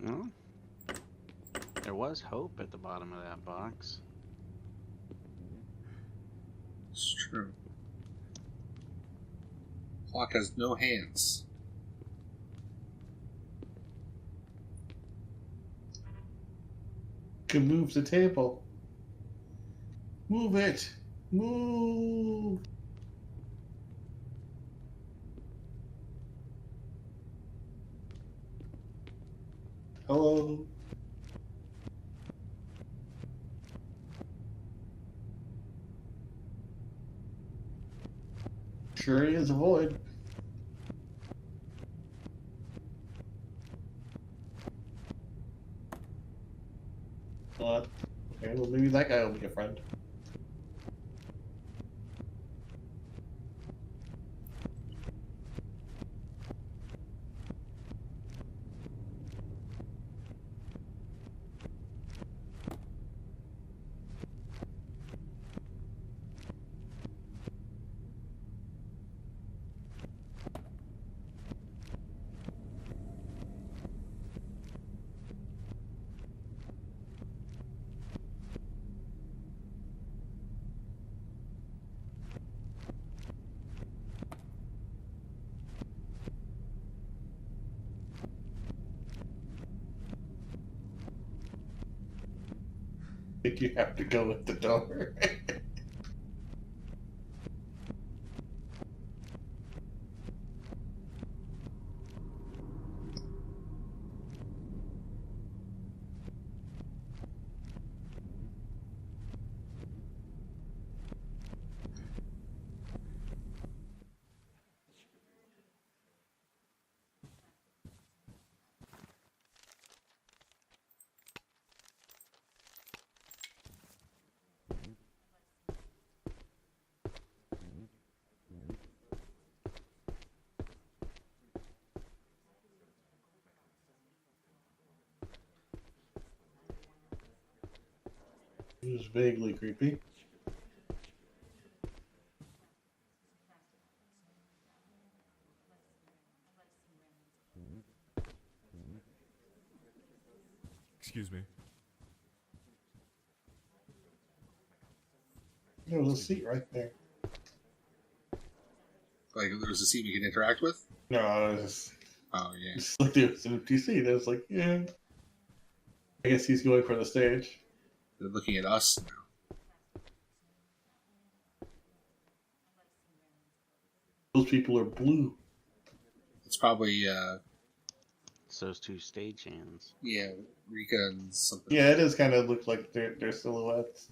Well, there was hope at the bottom of that box. It's true. Clock has no hands. Can move the table. Move it. Move. Hello. Sure is a void. Okay, well maybe that guy will be a friend. I think you have to go with the door. It was vaguely creepy. Excuse me. There was a seat right there. Like, there's a seat we can interact with? No, I was just, Oh, yeah. just like there was an empty seat. I was like, yeah. I guess he's going for the stage. They're looking at us now. Those people are blue. It's probably, It's those two stagehands. yeah, Rika and something. Yeah, it does kind of look like they're silhouettes.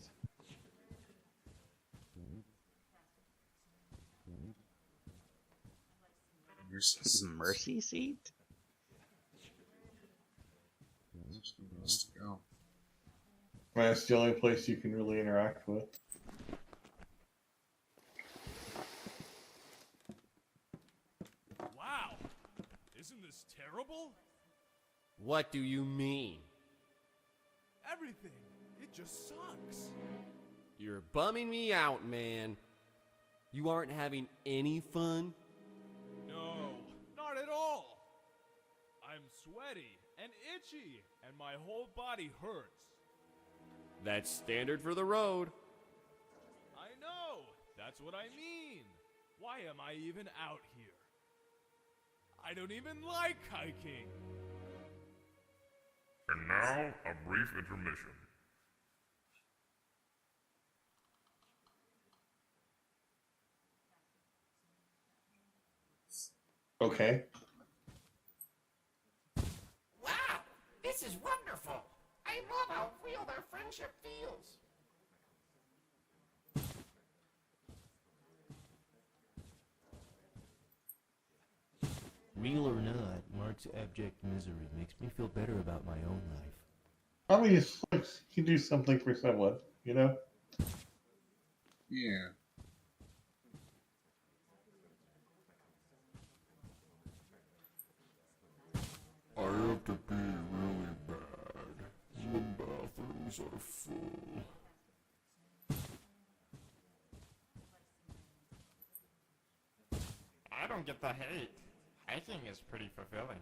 Mercy seat? Go. That's the only place you can really interact with. Wow! Isn't this terrible? What do you mean? Everything. It just sucks. You're bumming me out, man. You aren't having any fun? No, not at all. I'm sweaty and itchy, and my whole body hurts. That's standard for the road. I know. That's what I mean. Why am I even out here? I don't even like hiking. And now, a brief intermission. Okay. Wow, this is wonderful. I love how real their friendship feels. Real or not, Mark's abject misery makes me feel better about my own life. Probably you can do something for someone, you know? Yeah. I have to pee really bad. The bathrooms are full. don't get the hate. Hiking is pretty fulfilling.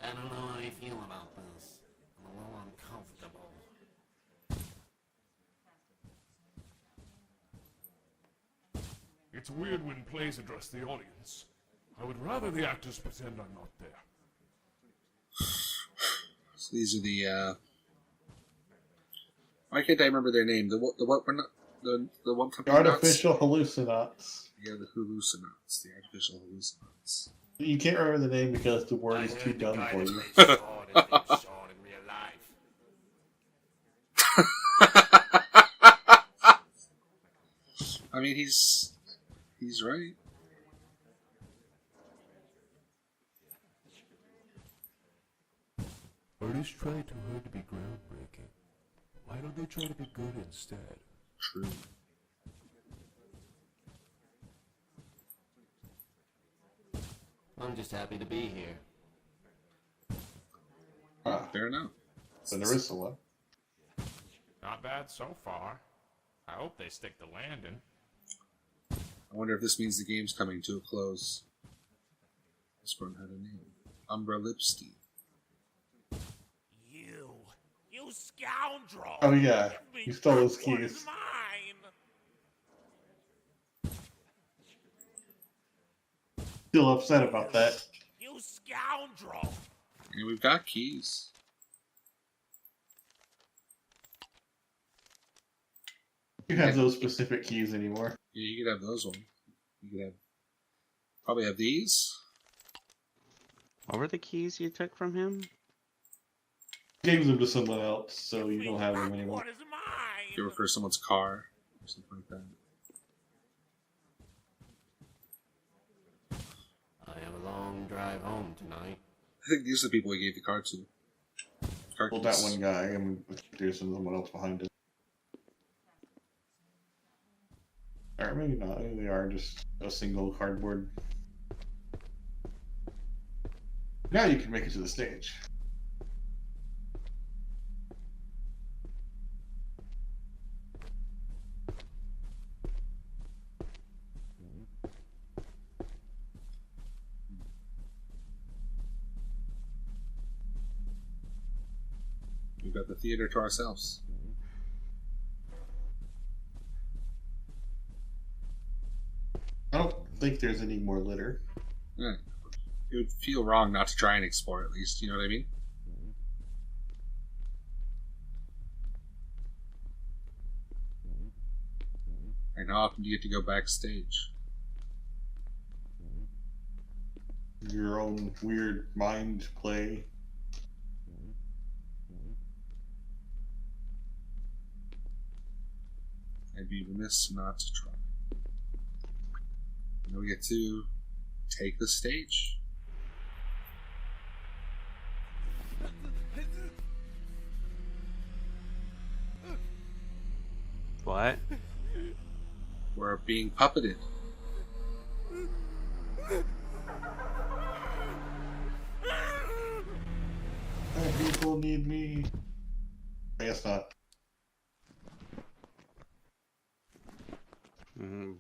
I don't know how I feel about this. I'm a little uncomfortable. It's weird when plays address the audience. I would rather the actors pretend I'm not there. So these are the. Why can't I remember their name? The what? We're not the one from The artificial hallucinants. Yeah, the hallucinants. The artificial hallucinants. You can't remember the name because the word is too dumb for you. I mean, he's right. Artists try too hard to be groundbreaking. Why don't they try to be good instead? True. I'm just happy to be here. Fair enough. So there is one. Not bad so far. I hope they stick to landing. I wonder if this means the game's coming to a close. This one had a name. Umbra Lipstein. You scoundrel! Oh yeah, Give me you stole those back what is keys. mine! Still upset about that. You scoundrel! And we've got keys. You have those specific keys anymore. Yeah, you could have those ones. You could have probably have these. What were the keys you took from him? Gave them to someone else, so you don't have them anymore. What is mine? They were for someone's car or something like that. I have a long drive home tonight. I think these are the people we gave the car to. Car Well, that keys. one guy, I mean, there's someone else behind it. Or maybe not, maybe they are just a single cardboard. Now you can make it to the stage. We've got the theater to ourselves. I don't think there's any more litter. Yeah. It would feel wrong not to try and explore at least, you know what I mean? And how often do you get to go backstage? Your own weird mind play. I'd be remiss not to try. And then we get to take the stage. What? We're being puppeted. People need me. I guess not.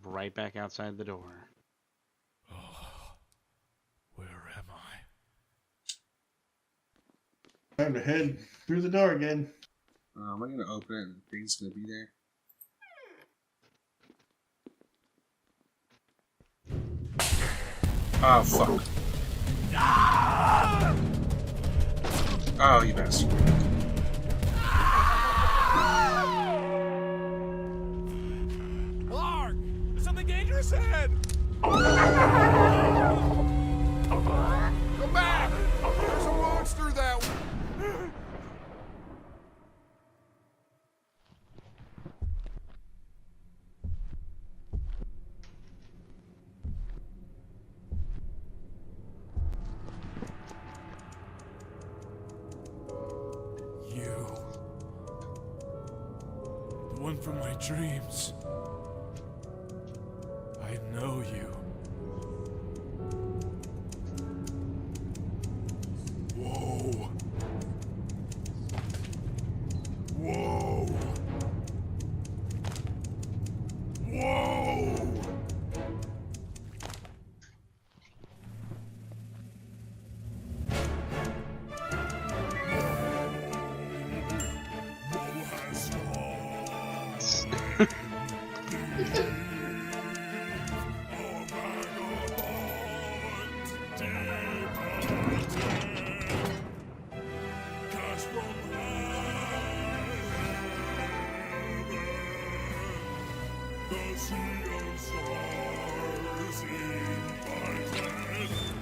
Right back outside the door. Where am I? Time to head through the door again. Am I going to open it and the thing's going to be there? Oh, fuck. Oh, you bastard. Clark! There's something dangerous ahead! Go back! There's a monster that way! You. The one from my dreams. I know you. Whoa. Whoa. Yes.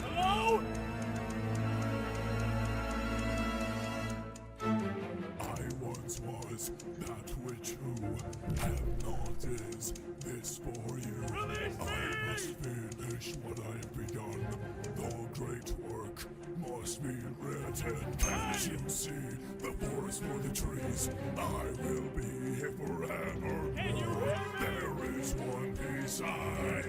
Hello? I once was that which who have not is this for you. Release me! I must finish what I have begun. The great work must be written. Can't you see the forest for the trees? I will be here forever. There is one piece I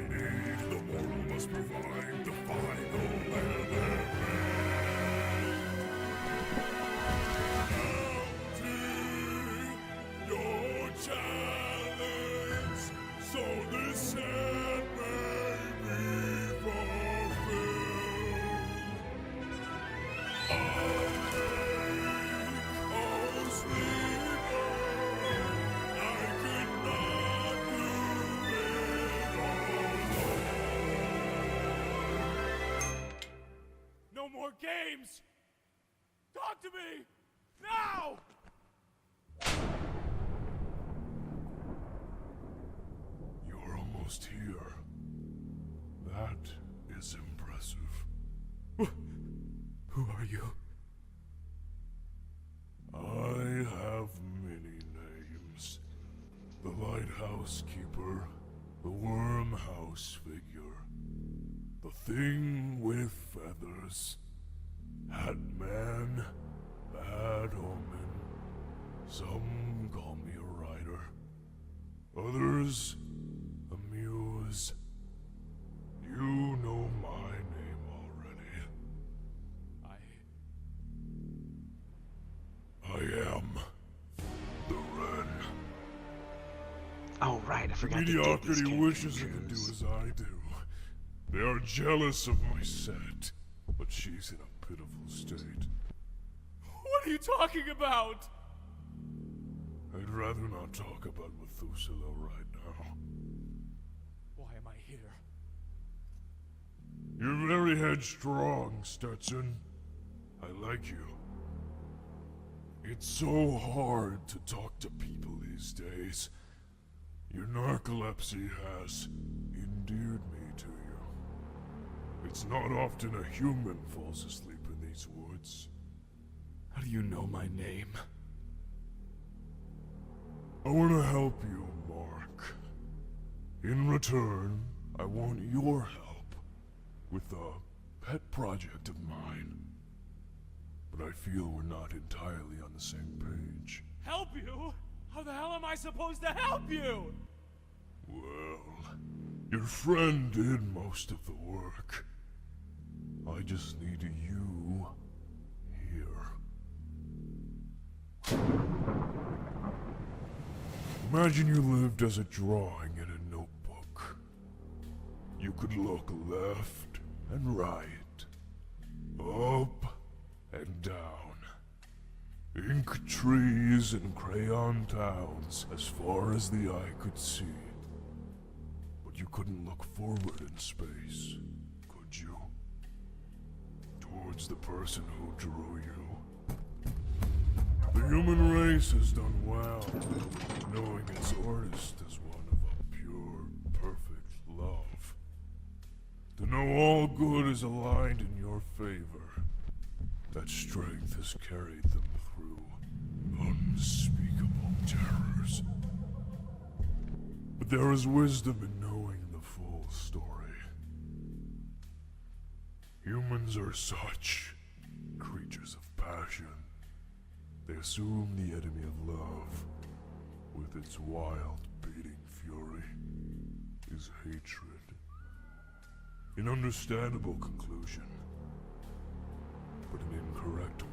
need. The mortal must provide the final element. Your challenge, so this end may be fulfilled. I sleeper, I cannot do it alone. No more games! Talk to me! Now! You're almost here. That is impressive. Who are you? I have many names. The Lighthouse Keeper, the Wormhouse Figure, the Thing with Feathers, Hat-Man, Bad Omen. Some call me a writer, others a muse. You know my name already. I am the Wren. Oh right, I forgot to dig these Mediocrity character wishes it could do intros. as I do. They are jealous of my set, but she's in a pitiful state. What are you talking about? I'd rather not talk about Methuselah right now. Why am I here? You're very headstrong, Stetson. I like you. It's so hard to talk to people these days. Your narcolepsy has endeared me to you. It's not often a human falls asleep in these woods. How do you know my name? I want to help you, Mark. In return, I want your help with a pet project of mine. But I feel we're not entirely on the same page. Help you? How the hell am I supposed to help you? Well, your friend did most of the work. I just need you here. Imagine you lived as a drawing in a notebook. You could look left and right, up and down. Ink trees and crayon towns as far as the eye could see. But you couldn't look forward in space, could you? Towards the person who drew you. The human race has done well, knowing its artist as one of a pure, perfect love. To know all good is aligned in your favor. That strength has carried them through unspeakable terrors. But there is wisdom in knowing the full story. Humans are such creatures of passion. They assume the enemy of love, with its wild, beating fury, is hatred. An understandable conclusion, but an incorrect one.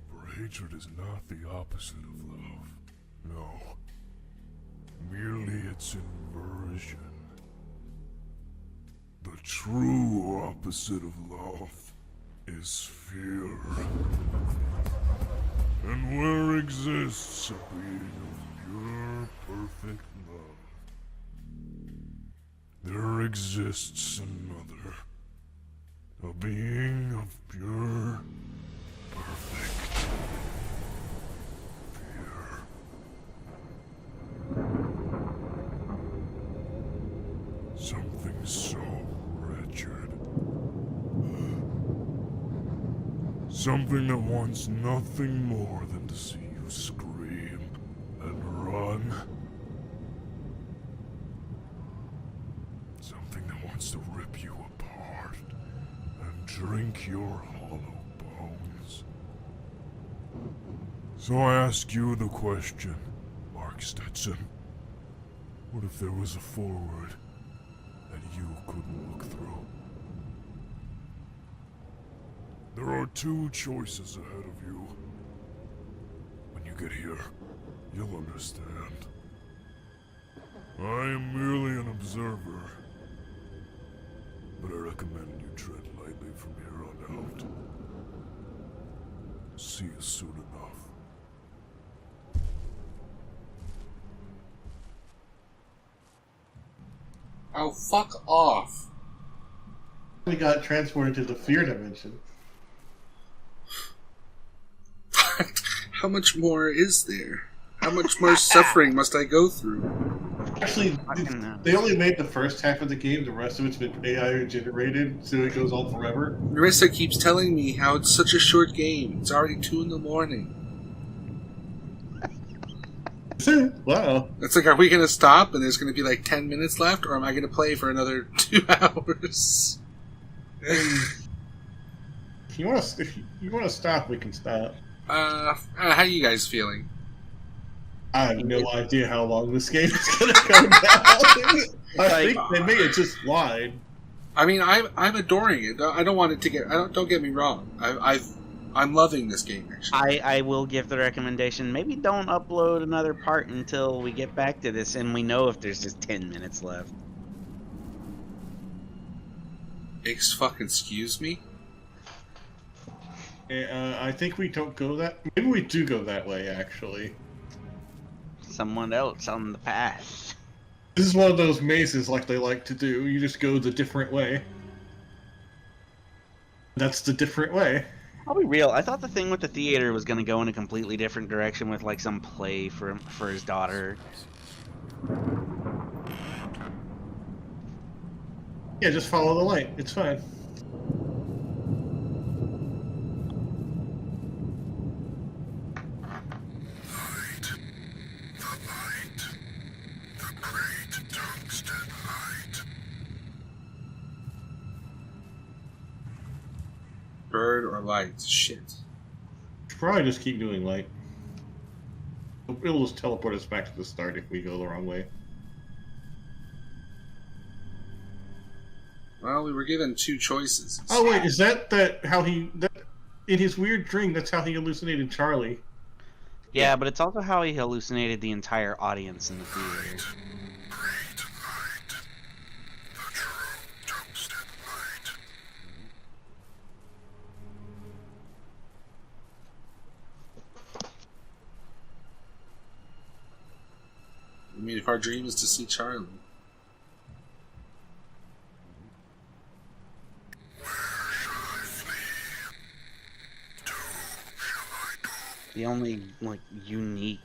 For hatred is not the opposite of love. No. Merely its inversion. The true opposite of love is fear. And where exists a being of pure, perfect love. There exists another, a being of pure, perfect fear. Something so wretched. Something that wants nothing more than to see you scream and run. Something that wants to rip you apart and drink your hollow bones. So I ask you the question, Mark Stetson. What if there was a forward that you couldn't look through? There are two choices ahead of you. When you get here, you'll understand. I am merely an observer, but I recommend you tread lightly from here on out. See you soon enough. Oh, fuck off. We got transported to the fear dimension. How much more is there? How much more suffering must I go through? Actually, they only made the first half of the game. The rest of it's been AI generated, so it goes on forever. Marissa keeps telling me how it's such a short game. It's already 2 a.m. Wow. It's like, are we going to stop and there's going to be like 10 minutes left, or am I going to play for another 2 hours? If you want to stop, we can stop. How you guys feeling? I have no idea how long this game is going to go down. I think they may have just lied. I mean, I'm adoring it. I don't want it to get. Don't get me wrong. I'm loving this game. Actually, I will give the recommendation. Maybe don't upload another part until we get back to this, and we know if there's just 10 minutes left. Excuse me. I think we don't go that. Maybe we do go that way. Actually, Someone else on the path. this is one of those mazes like they like to do. You just go the different way. That's the different way. I'll be real. I thought the thing with the theater was going to go in a completely different direction with like some play for his daughter. Yeah, just follow the light. It's fine. Bird or light? Shit. Probably just keep doing light. It'll just teleport us back to the start if we go the wrong way. Well, we were given 2 choices. Oh wait, is that how he? In his weird dream, that's how he hallucinated Charlie. Yeah, but it's also how he hallucinated the entire audience in the theater. I mean, if our dream is to see Charlie. The only like unique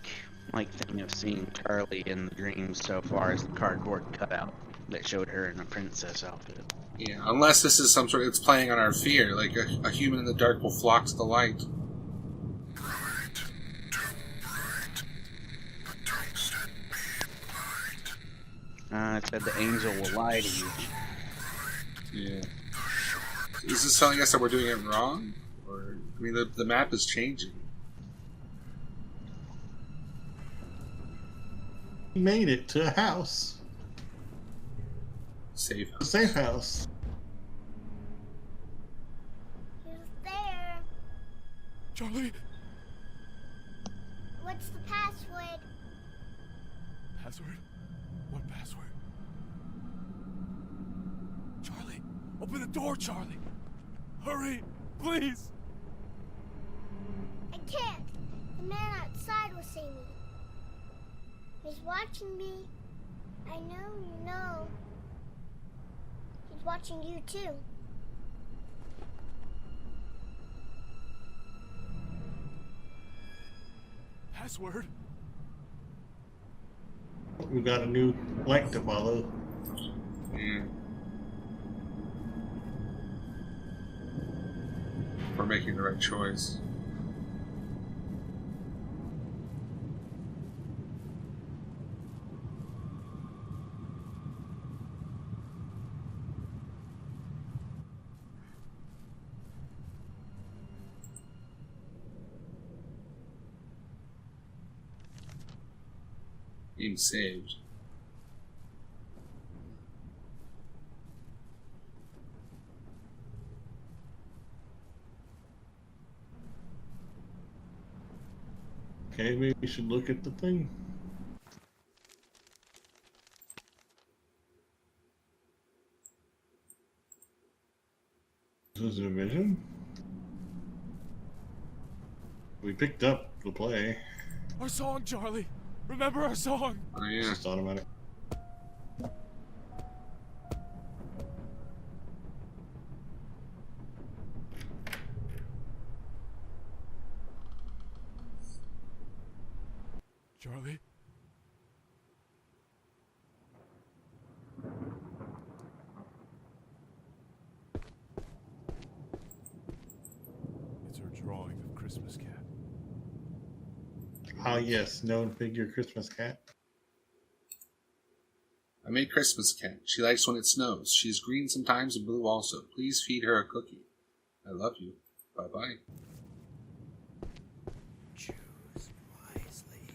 thing of seeing Charlie in the dreams so far is the cardboard cutout that showed her in a princess outfit. Yeah, unless this is some sort. It's playing on our fear, like a human in the dark will flock to the light. It said the angel will lie to you. Yeah. Is this telling us that we're doing it wrong? Or, I mean, the map is changing. He made it to a house. Safe A house. safe house. Who's there? Charlie! What's the password? Password? What password? Charlie! Open the door, Charlie! Hurry! Please! I can't. The man outside will see me. He's watching me. I know you know. He's watching you too. Password? We got a new link to follow. Yeah. We're making the right choice. Game saved. Okay, maybe we should look at the thing. This is a vision. We picked up the play. Our song, Charlie! Remember our song! Oh It's yeah. just automatic. Charlie? It's her drawing of Christmas Cat. Ah, yes, known figure Christmas cat. I made Christmas cat. She likes when it snows. She's green sometimes and blue also. Please feed her a cookie. I love you. Bye-bye. Choose wisely.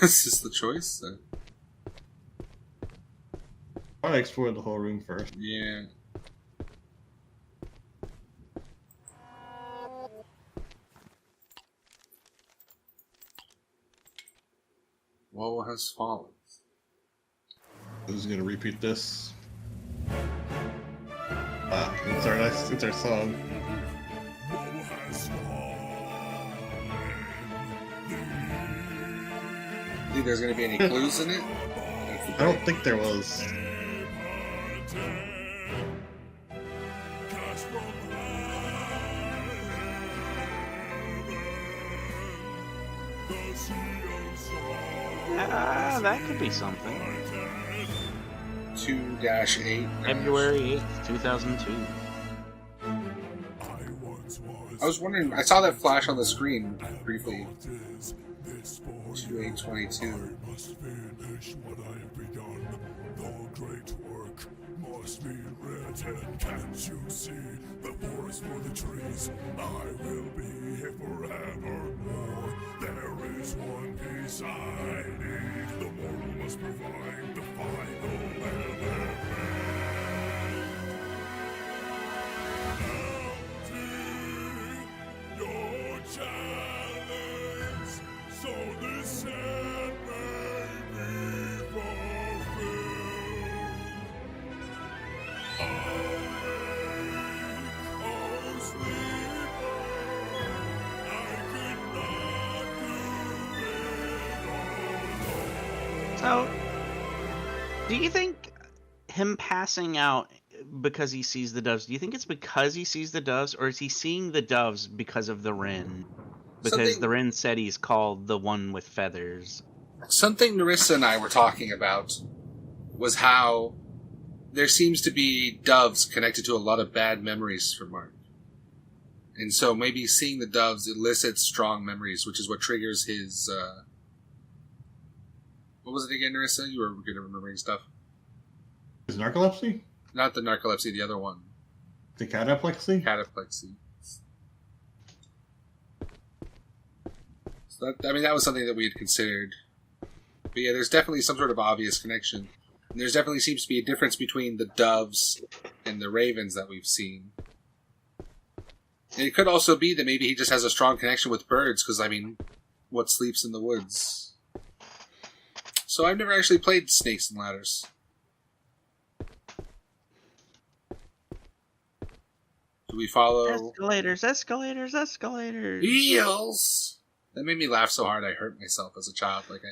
Is this the choice? I'll explore the whole room first. Yeah. Woe has fallen. Who's gonna repeat this? Ah, it's our song. Think there's going to be any clues in it? I don't think there was. That could be something. 2-8. February 8th, 2002. I was wondering, I saw that flash on the screen briefly. 2822. Must finish what I have begun. The great work must be written. Can't you see the forest for the trees? I will be here forevermore. There is one piece I need. The mortal must provide the final element. Mounting your challenge, so this end may be fulfilled. Oh, sleeper, I could not do it alone. So, do you think him passing out because he sees the doves, do you think it's because he sees the doves, or is he seeing the doves because of the wren? Because the wren said he's called the one with feathers. Something Narissa and I were talking about was how there seems to be doves connected to a lot of bad memories for Mark. And so maybe seeing the doves elicits strong memories, which is what triggers his... What was it again, Narissa? You were good at remembering stuff. Is narcolepsy? Not the narcolepsy, the other one. The cataplexy? Cataplexy. So that was something that we had considered. But yeah, there's definitely some sort of obvious connection. And there's definitely seems to be a difference between the doves and the ravens that we've seen. And it could also be that maybe he just has a strong connection with birds, because, I mean, what sleeps in the woods? So I've never actually played Snakes and Ladders. Do we follow... Escalators, escalators, escalators. Eels! That made me laugh so hard I hurt myself as a child. Like,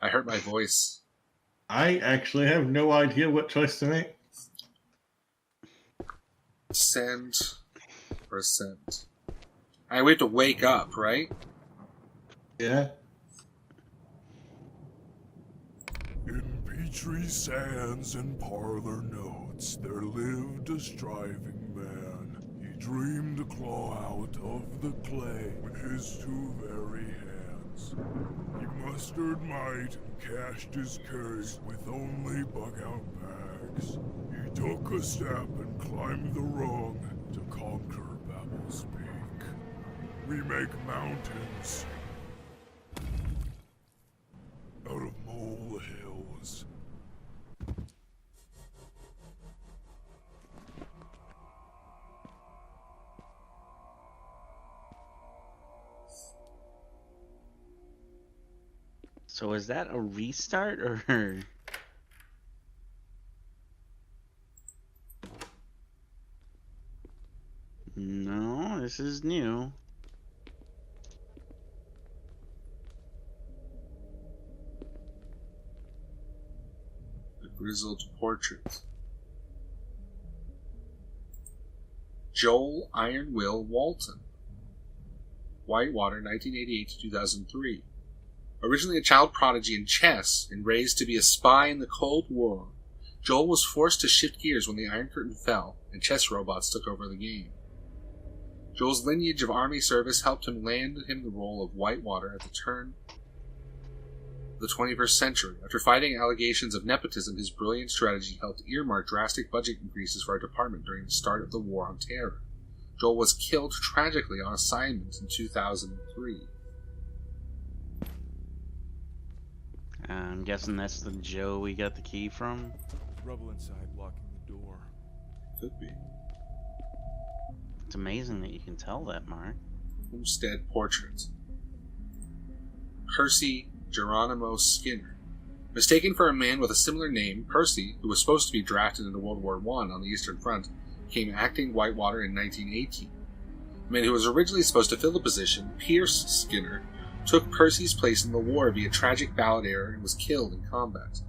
I hurt my voice. I actually have no idea what choice to make. Ascend or ascend? Alright, we have to wake up, right? Yeah. In Petrie sands and parlor notes, there lived a striving man. He dreamed to claw out of the clay with his two very hands. He mustered might and cashed his case with only bug-out bags. He took a step and climbed the rung to conquer Babel's Peak. We make mountains out of molehills. So is that a restart or? No, this is new. The grizzled portrait. Joel Iron Will Walton. Whitewater, 1988 to 2003. Originally a child prodigy in chess and raised to be a spy in the Cold War, Joel was forced to shift gears when the Iron Curtain fell and chess robots took over the game. Joel's lineage of army service helped him land him the role of Whitewater at the turn of the 21st century. After fighting allegations of nepotism, his brilliant strategy helped earmark drastic budget increases for our department during the start of the War on Terror. Joel was killed tragically on assignment in 2003. I'm guessing that's the Joe we got the key from. There's rubble inside blocking the door. Could be. It's amazing that you can tell that, Mark. Homestead portrait. Percy Geronimo Skinner. Mistaken for a man with a similar name, Percy, who was supposed to be drafted into World War I on the Eastern Front, became acting Whitewater in 1918. The man who was originally supposed to fill the position, Pierce Skinner, took Percy's place in the war via tragic ballot error and was killed in combat.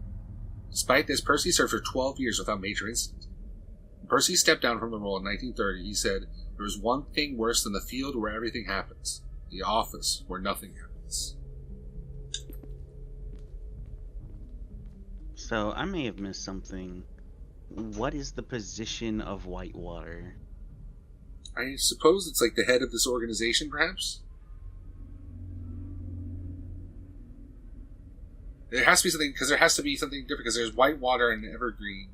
Despite this, Percy served for 12 years without major incident. When Percy stepped down from the role in 1930, he said, "There is one thing worse than the field where everything happens, the office where nothing happens." So I may have missed something. What is the position of Whitewater? I suppose it's like the head of this organization, perhaps? There has to be something, because there has to be something different, because there's Whitewater and Evergreen.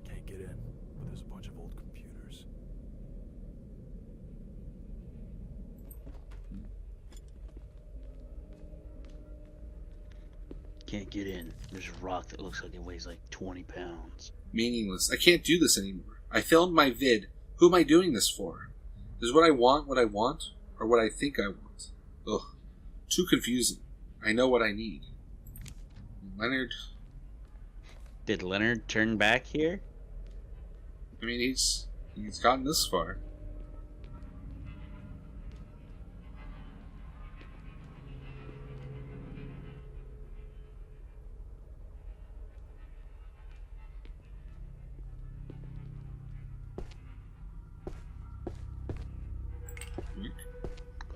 Can't get in, but there's a bunch of old computers. Can't get in. There's a rock that looks like it weighs like 20 pounds. Meaningless. I can't do this anymore. I filmed my vid. Who am I doing this for? Is what I want, or what I think I want? Ugh. Too confusing. I know what I need. Leonard... Did Leonard turn back here? I mean, he's gotten this far.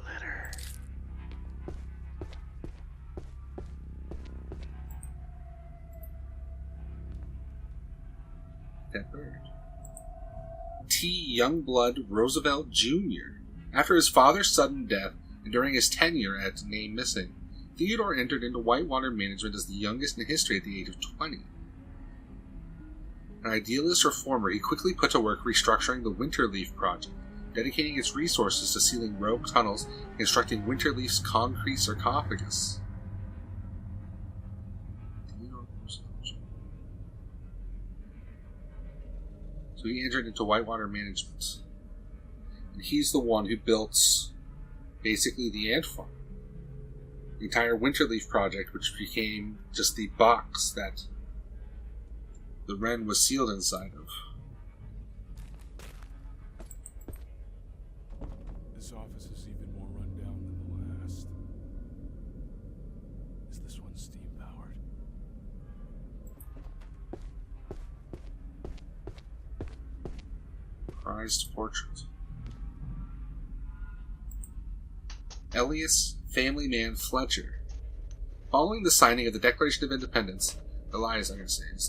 Letter. That bird. T. Youngblood Roosevelt Jr. After his father's sudden death and during his tenure at Name Missing, Theodore entered into Whitewater management as the youngest in history at the age of 20. An idealist reformer, he quickly put to work restructuring the Winterleaf project, dedicating its resources to sealing rogue tunnels and constructing Winterleaf's concrete sarcophagus. So he entered into Whitewater management. And he's the one who built basically the ant farm. The entire Winterleaf project, which became just the box that the Wren was sealed inside of. This office is even more run down than the last. Is this one steam powered? Prized portrait. Elias Family Man Fletcher. Following the signing of the Declaration of Independence, Elias,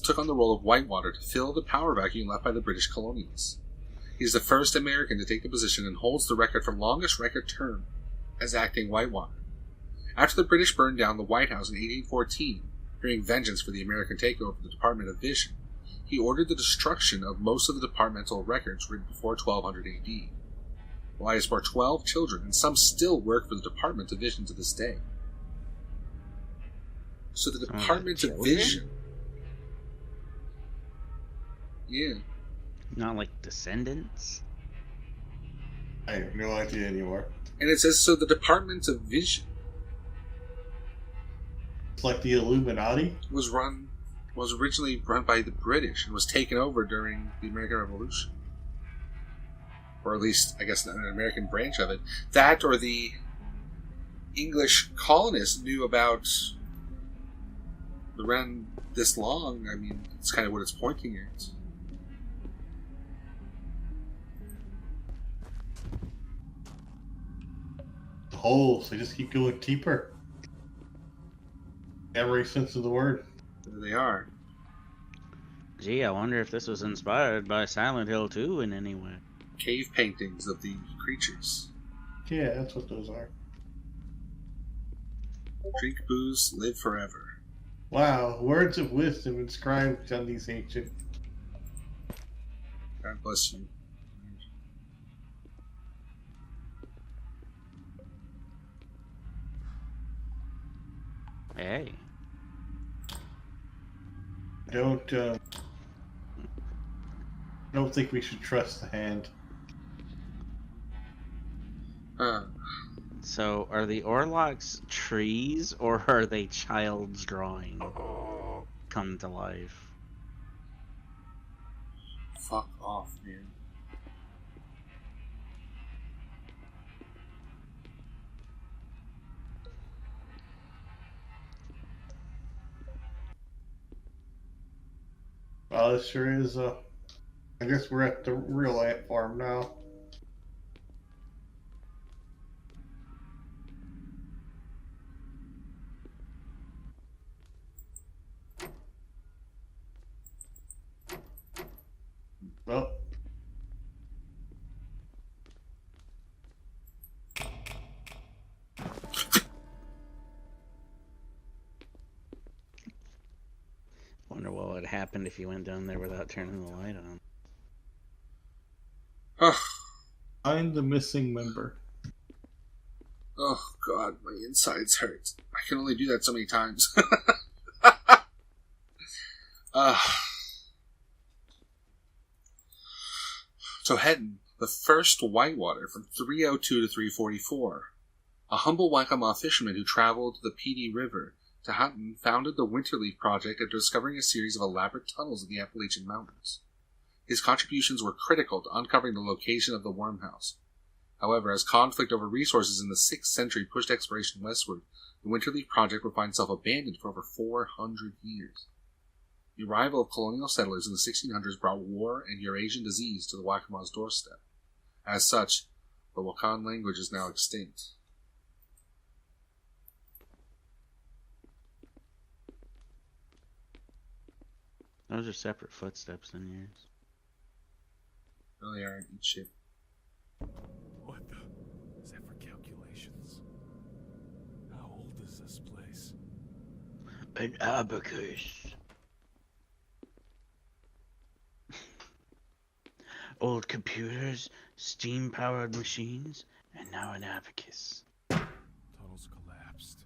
took on the role of Whitewater to fill the power vacuum left by the British colonialists. He is the first American to take the position and holds the record for longest record term as acting Whitewater. After the British burned down the White House in 1814, fearing vengeance for the American takeover of the Department of Vision, he ordered the destruction of most of the departmental records written before 1200 AD. Elias bore 12 children, and some still work for the Department of Vision to this day. So the Department of Vision... Yeah. Not like descendants? I have no idea anymore. And it says, so the Department of Vision... It's like the Illuminati? was originally run by the British and was taken over during the American Revolution. Or at least, I guess, an American branch of it. That or the English colonists knew about the Wren this long. I mean, it's kind of what it's pointing at. The holes, they just keep going deeper. Every sense of the word. There they are. Gee, I wonder if this was inspired by Silent Hill 2 in any way. Cave paintings of the creatures. Yeah, that's what those are. Drink booze, live forever. Wow, words of wisdom inscribed on these ancient. God bless you. Hey. I don't think we should trust the hand. So, are the Orlocks trees, or are they child's drawing come to life? Fuck off, man. Well, this sure is, I guess we're at the real ant farm now. Well. Wonder what would happen if you went down there without turning the light on. Find the missing member. Oh god, my insides hurt. I can only do that so many times. So Hedden, the first Whitewater from 302 to 344. A humble Waccamaw fisherman who traveled the Petey River to Hutton founded the Winterleaf Project after discovering a series of elaborate tunnels in the Appalachian Mountains. His contributions were critical to uncovering the location of the Wormhouse. However, as conflict over resources in the 6th century pushed exploration westward, the Winterleaf Project would find itself abandoned for over 400 years. The arrival of colonial settlers in the 1600s brought war and Eurasian disease to the Waccamaw's doorstep. As such, the Wakan language is now extinct. Those are separate footsteps than yours. Really aren't. Eat shit. What the? Is that for calculations? How old is this place? An abacus. Old computers, steam-powered machines, and now an abacus. Tunnels collapsed.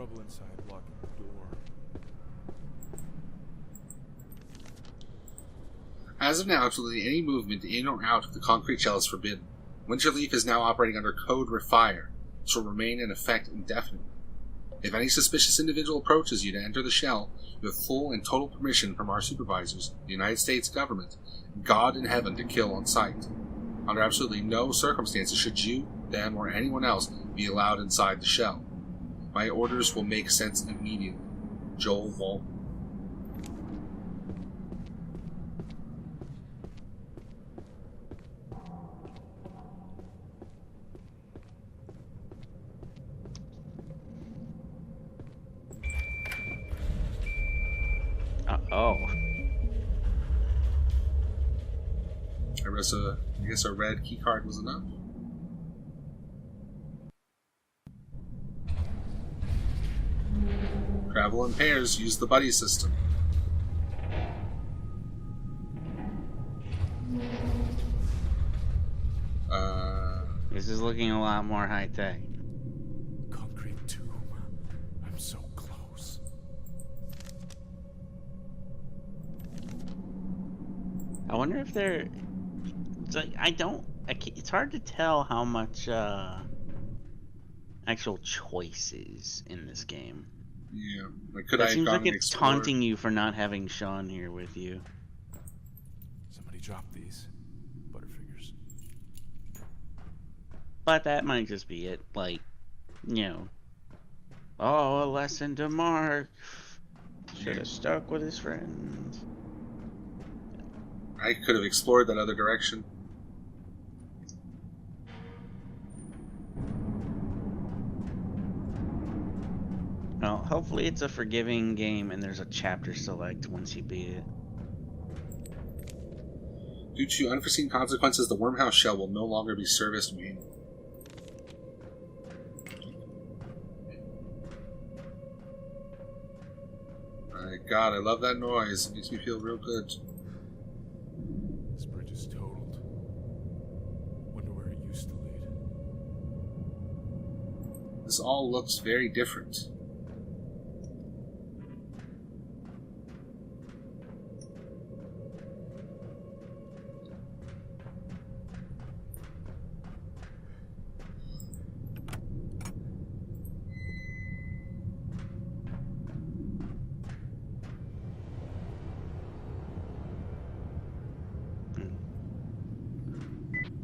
trouble inside blocking the door. As of now, absolutely any movement in or out of the concrete shell is forbidden. Winterleaf is now operating under Code Refire, which will remain in effect indefinitely. If any suspicious individual approaches you to enter the shell, you have full and total permission from our supervisors, the United States government, God in heaven to kill on sight. Under absolutely no circumstances should you, them, or anyone else be allowed inside the shell. My orders will make sense immediately. Joel Wall. Oh. I guess a red keycard was enough. Travel in pairs. Use the buddy system. This is looking a lot more high tech. Concrete tomb. I'm so close. I wonder if they're. It's like, it's hard to tell how much actual choices in this game. Yeah, like could It I have seems gone like and it's explored? taunting you for not having Sean here with you. Somebody dropped these. Butterfingers. But that might just be it. Like, oh, a lesson to Mark. Should have stuck with his friends. I could have explored that other direction. Well, hopefully it's a forgiving game and there's a chapter select once you beat it. Due to unforeseen consequences, the Wormhouse shell will no longer be serviced manually. My God, I love that noise. It makes me feel real good. This bridge is totaled. Wonder where it used to lead. This all looks very different.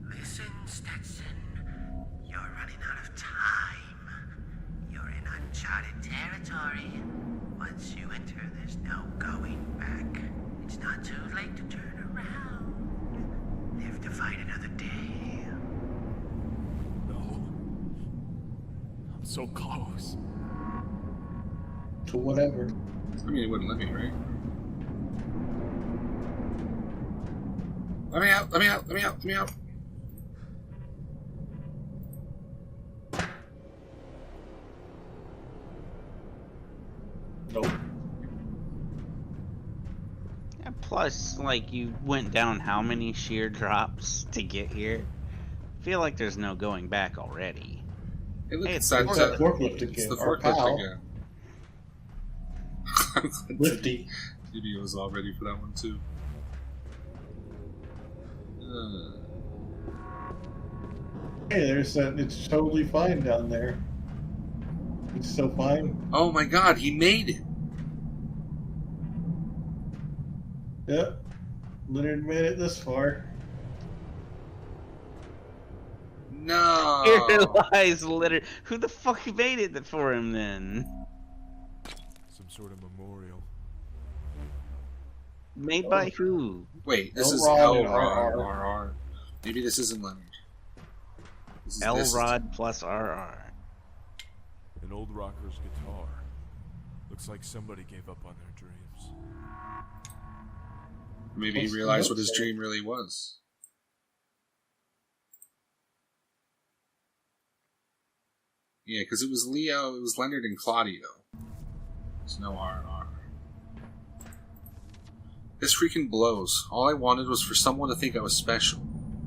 Listen, Stetson. You're running out of time. You're in uncharted territory. Once you enter, there's no going back. It's not too late to turn around. Live to fight another day. No. I'm so close. To whatever. I mean, it wouldn't let me, right? Let me out! Let me out! Let me out! Let me out! Nope. Yeah, plus, like, you went down how many sheer drops to get here? I feel like there's no going back already. Hey, look, Hey, it's it's that, That forklift again. it's the Our forklift pal, again. Lifty. TV was all ready for that one too. Hey, there's that. It's totally fine down there. It's so fine. Oh my God, he made it! Yep. Leonard made it this far. No! Here lies Leonard. Who the fuck made it for him then? Some sort of memorial. Made by who? Wait, this is Elrod and LRR. Maybe this isn't Leonard. This is Elrod plus RR. An old rocker's guitar. Looks like somebody gave up on their dreams. Maybe he What's the realized note what his say? dream really was. Yeah, because it was Leo, it was Leonard and Claudio. There's no RR. This freaking blows. All I wanted was for someone to think I was special.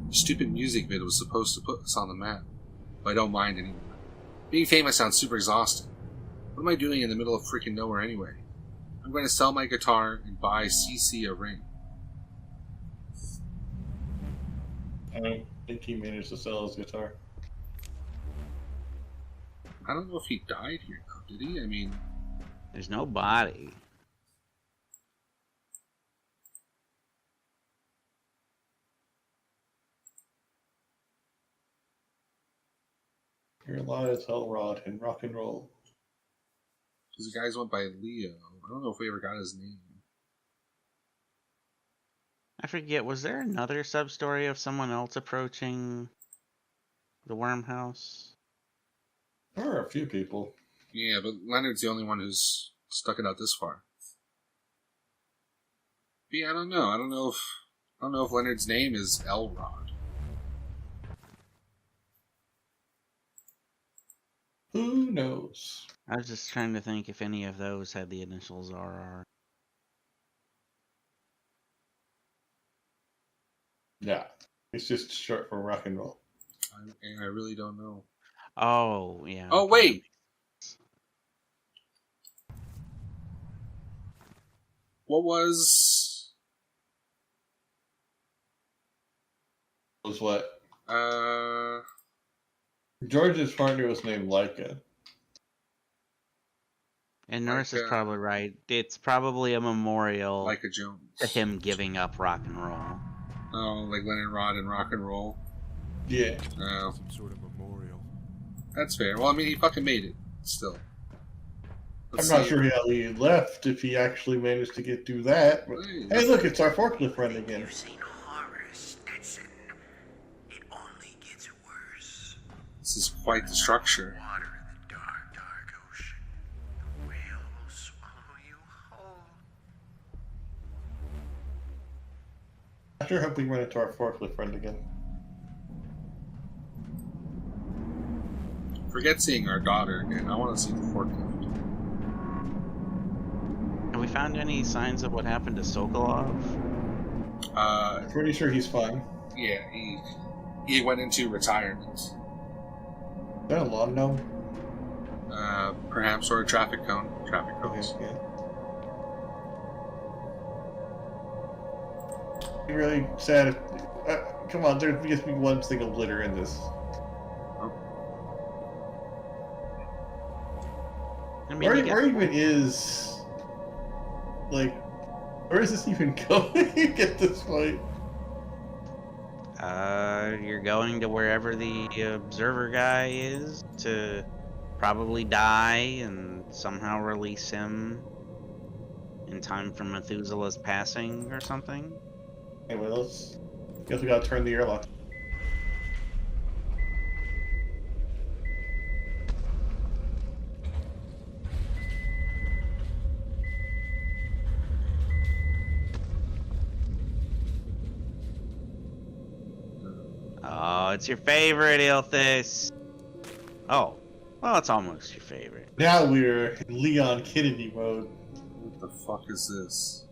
The stupid music vid was supposed to put us on the map. But I don't mind anymore. Being famous sounds super exhausting. What am I doing in the middle of freaking nowhere anyway? I'm going to sell my guitar and buy CC a ring. I don't think he managed to sell his guitar. I don't know if he died here, though, did he? I mean... There's no body. Here lies Elrod in rock and roll. Because the guys went by Leo. I don't know if we ever got his name. I forget, was there another sub-story of someone else approaching the worm house? There are a few people. Yeah, but Leonard's the only one who's stuck it out this far. But yeah, I don't know. I don't know if Leonard's name is Elrod. Who knows? I was just trying to think if any of those had the initials RR. Yeah, it's just short for rock and roll. I really don't know. Oh, yeah. Oh, wait! What was... Was what? George's partner was named Leica. And Nurse is probably right. It's probably a memorial Leica Jones. to him giving up rock and roll. Oh, like Leonard Rod and rock and roll? Yeah. Oh. Some sort of memorial. That's fair. Well, I mean, he fucking made it, still. I'm not sure how he left, if he actually managed to get through that. But, hey, look, it's our forklift friend again. You've seen horror, Stetson. It only gets worse. This is quite the structure. Water in the dark, dark ocean. The whale will swallow you whole. I sure hope we run into our forklift friend again. Forget seeing our daughter again. I want to see the forklift. Have we found any signs of what happened to Sokolov? Pretty sure he's fine. Yeah, he went into retirement. Is that a lawn gnome? Perhaps, or a traffic cone. Traffic cones. Okay, yeah. Really sad. Come on, there's just be one single glitter in this. I mean, Where even is... Like, where is this even going at this point? You're going to wherever the observer guy is to probably die and somehow release him in time for Methuselah's passing or something. Anyway, guess we gotta turn the airlock. Oh, it's your favorite, Ilthus. Oh, well, it's almost your favorite. Now we're in Leon Kennedy mode. What the fuck is this?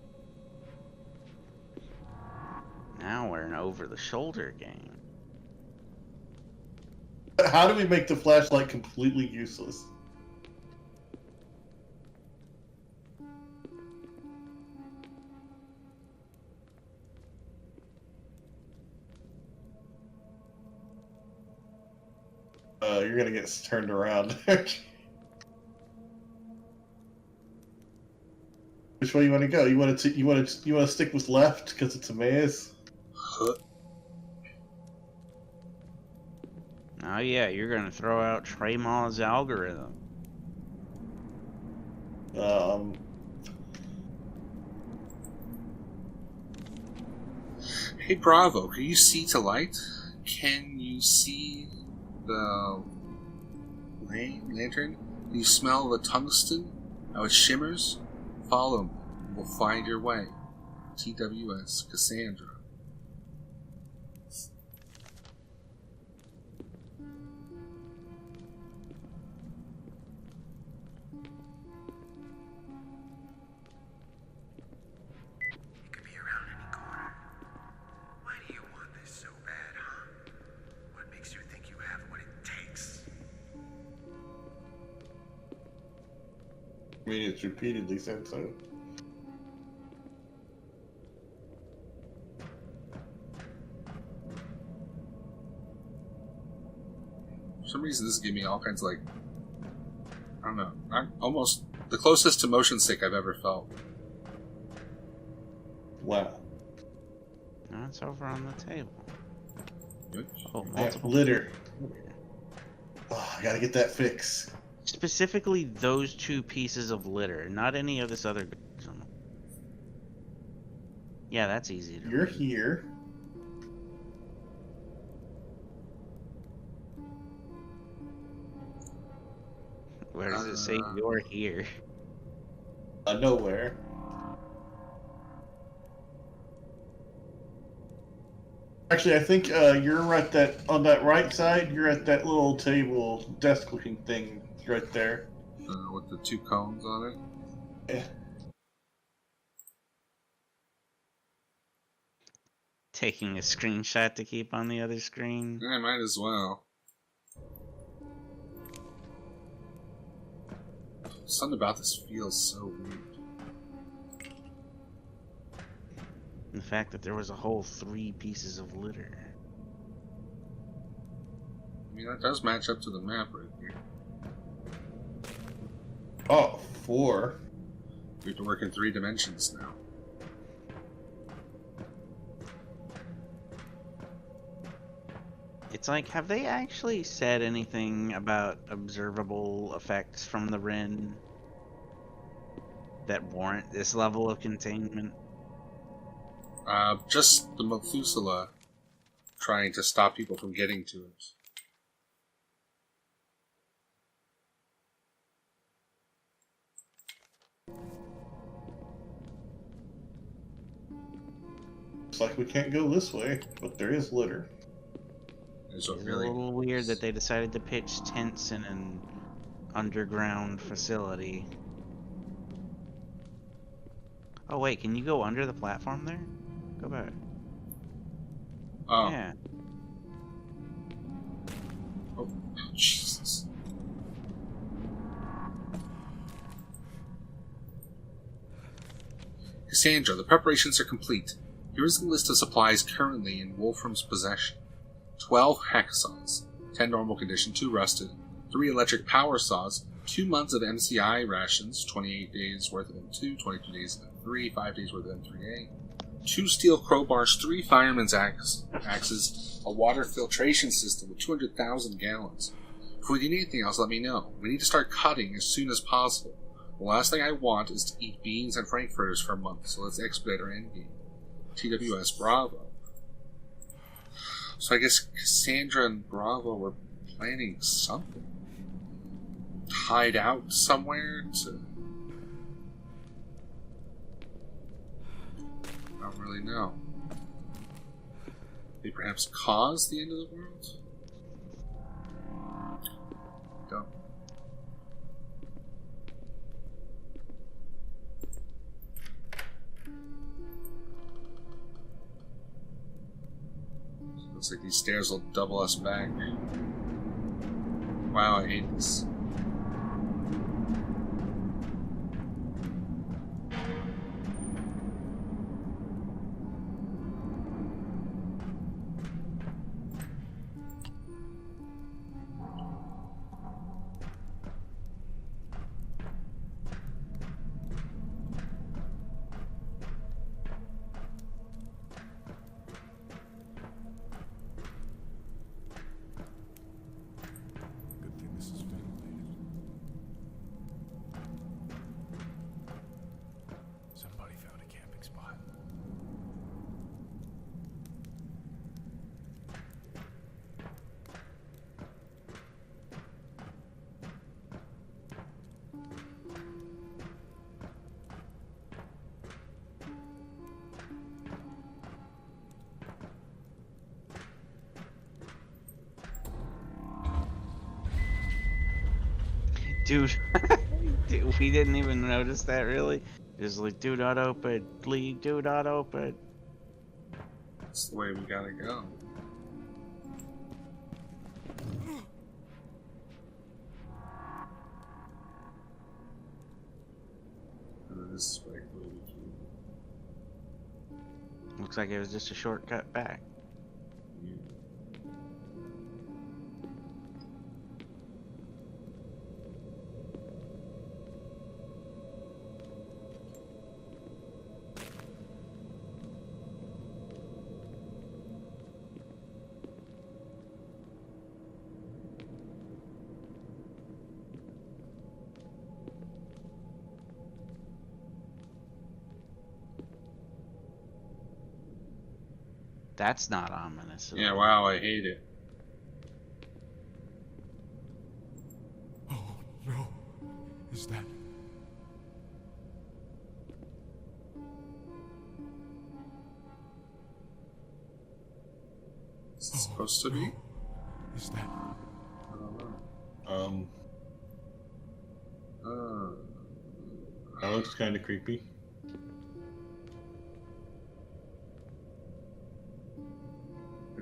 Now we're in over-the-shoulder game. How do we make the flashlight completely useless? You're gonna get turned around. Which way you want to go? You want to stick with left because it's a maze? Oh yeah, you're gonna throw out Tremaw's algorithm. Hey, Bravo, can you see to light? Can you see the lantern? Can you smell the tungsten? How it shimmers? Follow me. We'll find your way. TWS Cassandra. It could be around any corner. Why do you want this so bad, huh? What makes you think you have what it takes? I mean, it's repeatedly said so. For some reason, this is giving me all kinds of, like, I don't know. I'm almost the closest to motion sick I've ever felt. Wow. No, it's over on the table. Good. Oh, Yeah, multiple. litter. Oh, I gotta get that fix. Specifically, those 2 pieces of litter, not any of this other. Yeah, that's easy to You're read. here. Where does it say you're here? Nowhere. Actually, I think you're at that on that right side. You're at that little table, desk-looking thing right there. With the 2 cones on it. Yeah. Taking a screenshot to keep on the other screen. I might as well. Something about this feels so weird. The fact that there was a whole 3 pieces of litter. I mean, that does match up to the map right here. Oh, 4. We have to work in 3 dimensions now. It's like, have they actually said anything about observable effects from the Rin that warrant this level of containment? Just the Methuselah trying to stop people from getting to it. Looks like we can't go this way, but there is litter. It's It's a little weird that they decided to pitch tents in an underground facility. Oh wait, can you go under the platform there? Go back. Oh. Yeah. Oh, Jesus. Cassandra, the preparations are complete. Here is the list of supplies currently in Wolfram's possession. 12 hacksaws, 10 normal condition, 2 rusted, 3 electric power saws, 2 months of MCI rations, 28 days worth of M2, 22 days of M3, 5 days worth of M3A, 2 steel crowbars, 3 fireman's axes, a water filtration system with 200,000 gallons. If we need anything else, let me know. We need to start cutting as soon as possible. The last thing I want is to eat beans and frankfurters for a month, so let's expedite our endgame. TWS Bravo. So I guess Cassandra and Bravo were planning something. Hide out somewhere to... I don't really know. They perhaps cause the end of the world? Don't. Looks like these stairs will double us back. Wow, I hate this. Good thing this is ventilated. Somebody found a camping spot. Dude, we didn't even notice that, really. Just like, do not open, leave, do not open. That's the way we gotta go. Looks like it was just a shortcut back. That's not ominous. Yeah, wow, I hate it. Oh no. Is that... Is it supposed to be? Is that... I don't know. That looks kind of creepy.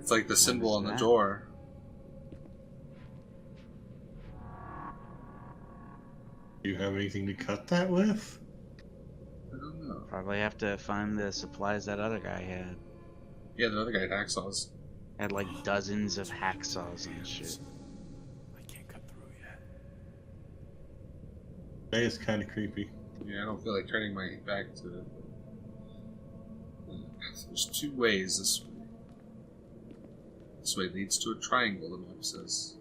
It's like the symbol on the that? door. Do you have anything to cut that with? I don't know. Probably have to find the supplies that other guy had. Yeah, the other guy had hacksaws. Had like dozens of hacksaws and shit. I can't cut through yet. That is kind of creepy. Yeah, I don't feel like turning my back to it. There's two ways this way. This way leads to a triangle, the map says.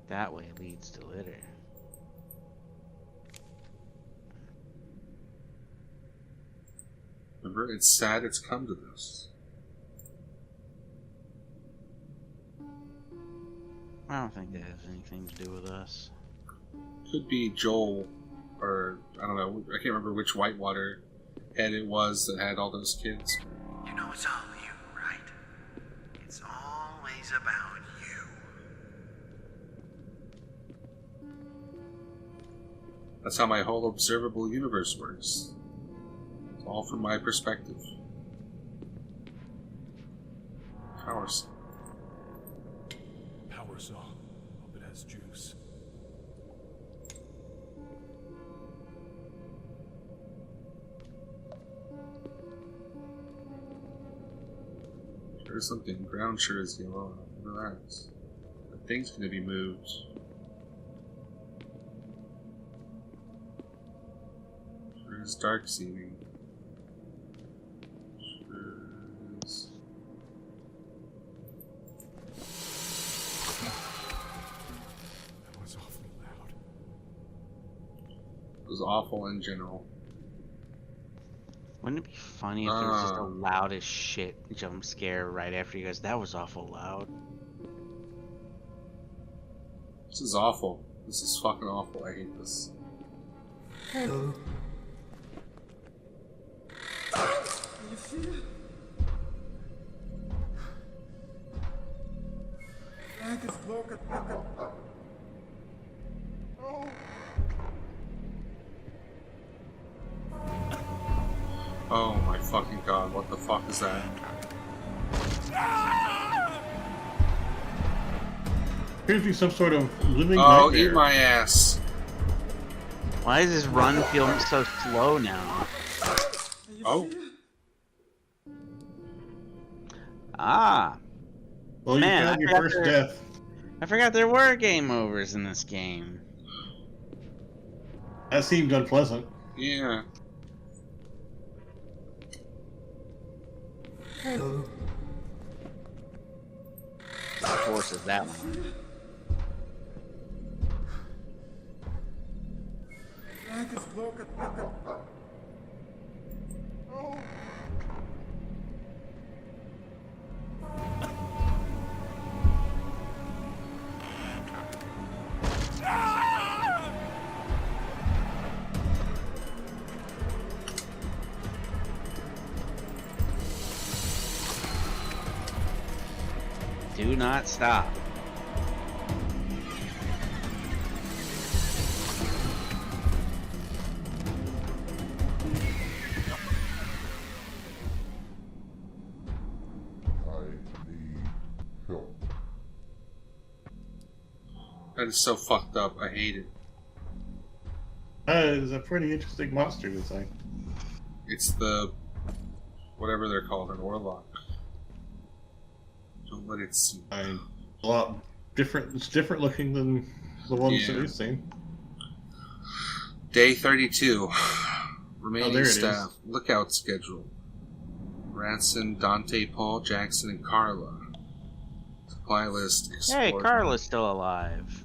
That way leads to litter. Remember, it's sad it's come to this. I don't think that has anything to do with us. Could be Joel, or I don't know, I can't remember which Whitewater head it was that had all those kids. You know it's all you, right? It's always about you. That's how my whole observable universe works. It's all from my perspective. Power saw. Power saw. Hope it has juice. There's something. Ground sure is yellow. Relax. That thing's gonna be moved. Sure is dark seeming. Sure is. That was awfully loud. It was awful in general. Wouldn't it be funny if there was just a loud as shit jump scare right after you guys? That was awful loud. This is awful. This is fucking awful. I hate this. Oh my fucking god, what the fuck is that? Appears to be some sort of living Oh, nightmare. eat my ass. Why does this run feel so slow now? Oh. Ah, Well, Man, you I found your forgot first there- death. I forgot there were game overs in this game. That seemed unpleasant. Yeah. Forces that one. Do not stop. That is so fucked up. I hate it. That is a pretty interesting monster design. It's the whatever they're called, an Orlock. Don't let it see. A lot different. It's different looking than the ones that we've seen. Day 32. Remaining there it staff. is. Lookout schedule. Ranson, Dante, Paul, Jackson, and Carla. Supply list. Hey, Explorer. Carla's still alive.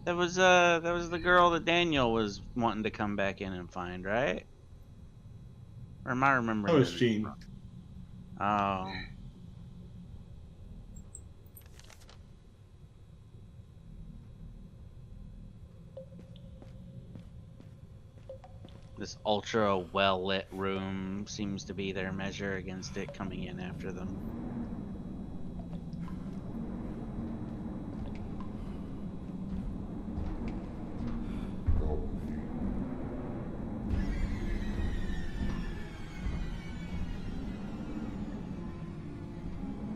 That was the girl that Daniel was wanting to come back in and find, right? Or am I remembering? That was Gene. Oh. This ultra well-lit room seems to be their measure against it coming in after them.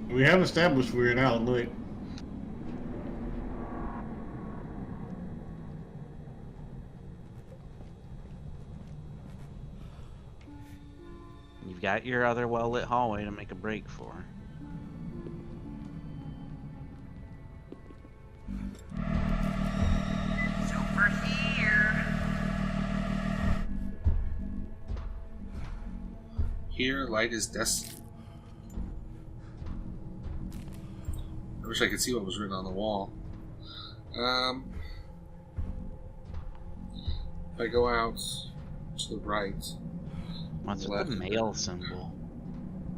We have established we're in Alan Lake. You've got your other well-lit hallway to make a break for. It's over here. Here, light is destiny. I wish I could see what was written on the wall. If I go out to the right. What's left. the mail symbol?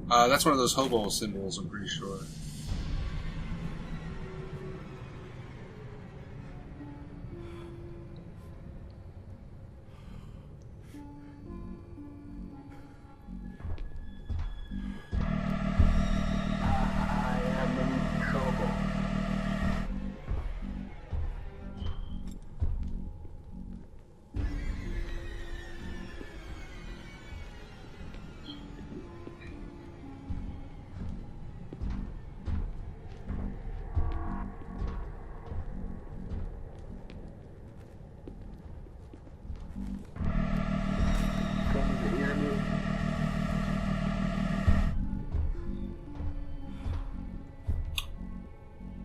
That's one of those hobo symbols, I'm pretty sure.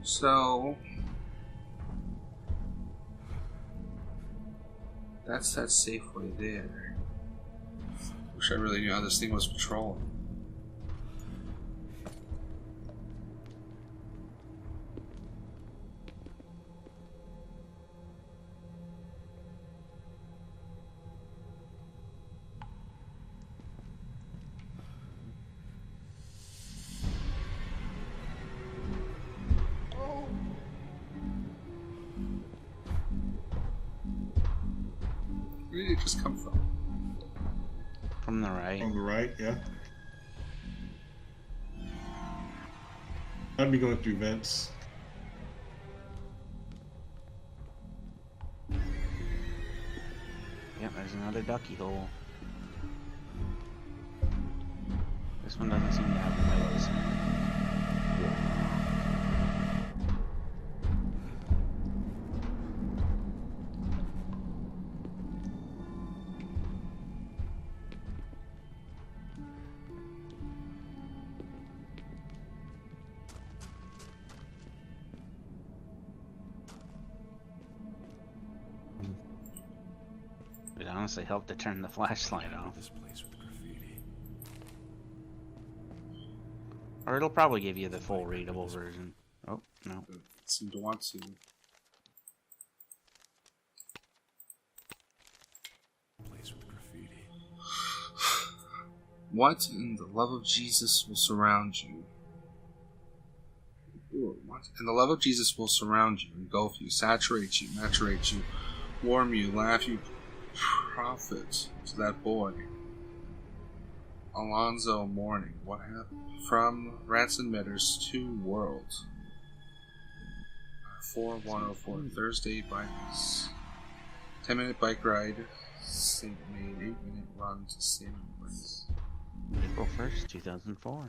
So that's that Safeway there. Wish I really knew how this thing was patrolling. Where did it just come from? From the right. On the right, yeah. I'd be going through vents. Yep, there's another ducky hole. This one doesn't seem to have windows. It honestly helped to turn the flashlight off. This place with graffiti. Or it'll probably give you the full readable version. Oh, no. It seemed to want to. Place with graffiti. What in the love of Jesus will surround you? Ooh, what? And the love of Jesus will surround you, engulf you, saturate you, maturate you, warm you, laugh you, prophet to that boy. Alonzo Morning. What happened? From Ransom Meadows to Worlds. 4104 Thursday bikes. 10-minute bike ride. St. Maid. 8-minute run to Salmon Place. April 1st, 2004.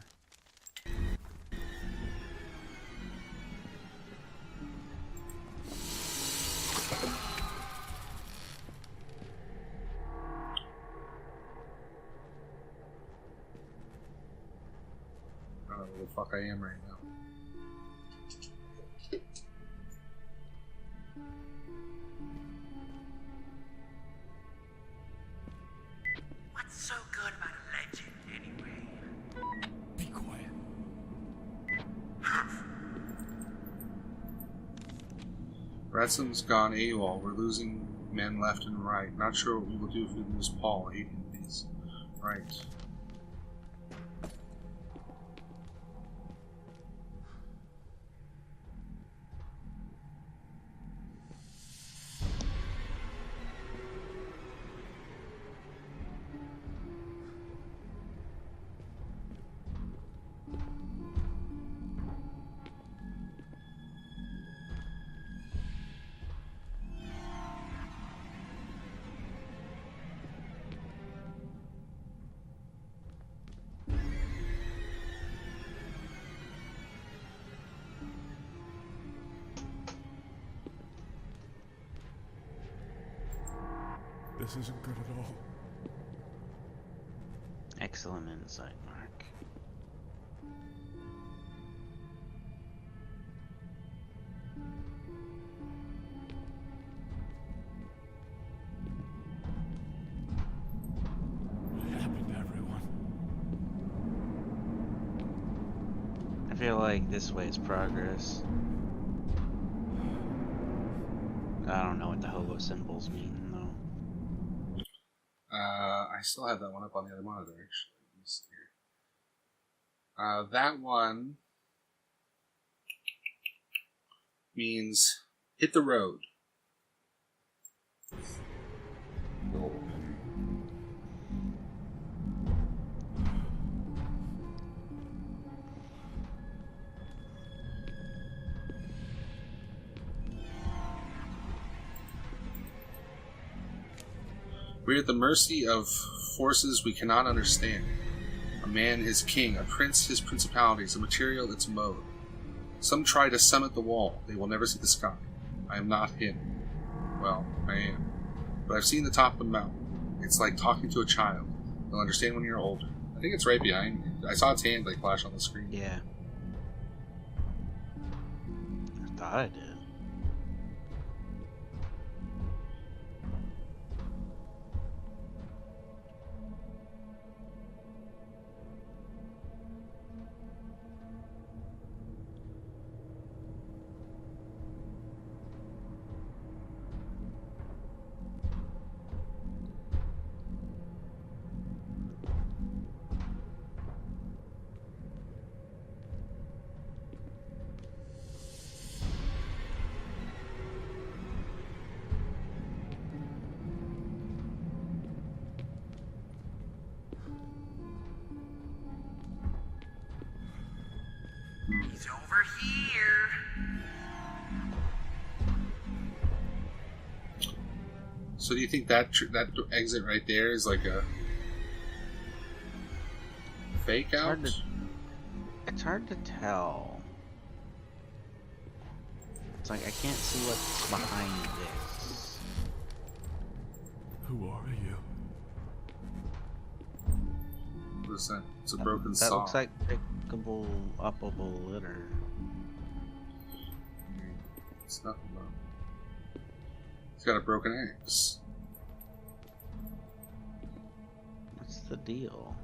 I don't know where the fuck I am right now. What's so good about a legend, anyway? Be quiet. Ransom's gone AWOL. We're losing men left and right. Not sure what we will do if we lose Paul. He's right. This isn't good at all. Excellent insight, Mark. What happened to everyone? I feel like this way is progress. I don't know what the hobo symbols mean, though. I still have that one up on the other monitor, actually. Let me see here. That one means hit the road. We are at the mercy of forces we cannot understand. A man his king, a prince his principalities, a material its mode. Some try to summit the wall, they will never see the sky. I am not him. Well, I am. But I've seen the top of the mountain. It's like talking to a child. You'll understand when you're older. I think it's right behind me. I saw its hand like flash on the screen. Yeah. I thought I did. He's over here. So do you think that exit right there is like a fake out? It's hard to tell. It's like I can't see what's behind this. Who are you? What is that? It's a broken That saw. looks like pickable, uppable litter. It's nothing though. He's got a broken axe. What's the deal?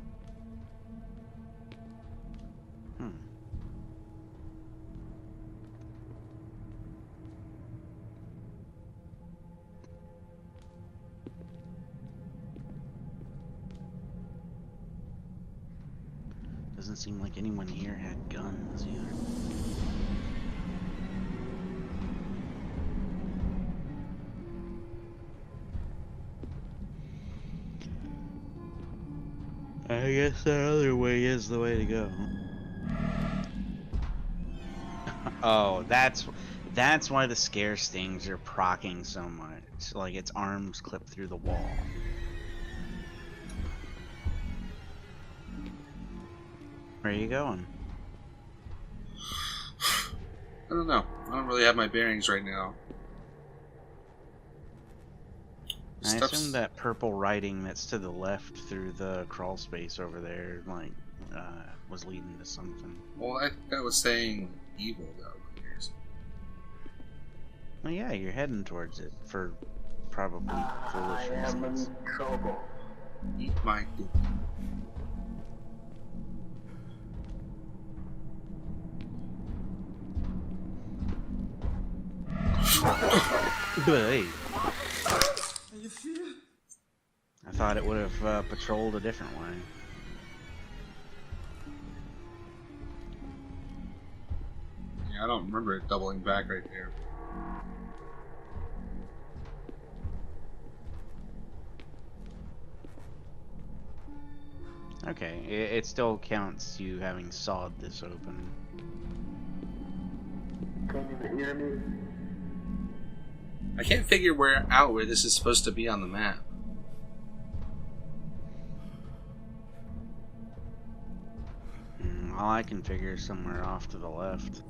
Doesn't seem like anyone here had guns either. I guess that other way is the way to go. Oh, that's why the scare stings are procking so much. Like its arms clip through the wall. Where are you going? I don't know. I don't really have my bearings right now. I assume that purple writing that's to the left through the crawl space over there, like, was leading to something. Well, I think that was saying evil, though. Well, yeah, you're heading towards it for probably foolish reasons. Eat my dick. Hey. I thought it would have patrolled a different way. Yeah, I don't remember it doubling back right there. Okay, it still counts you having sawed this open. Can you hear me? I can't figure where this is supposed to be on the map. All I can figure is somewhere off to the left.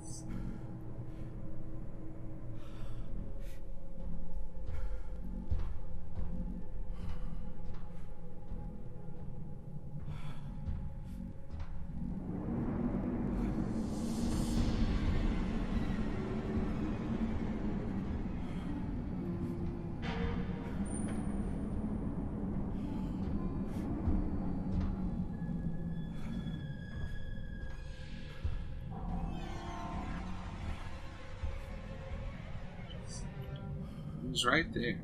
He's right there.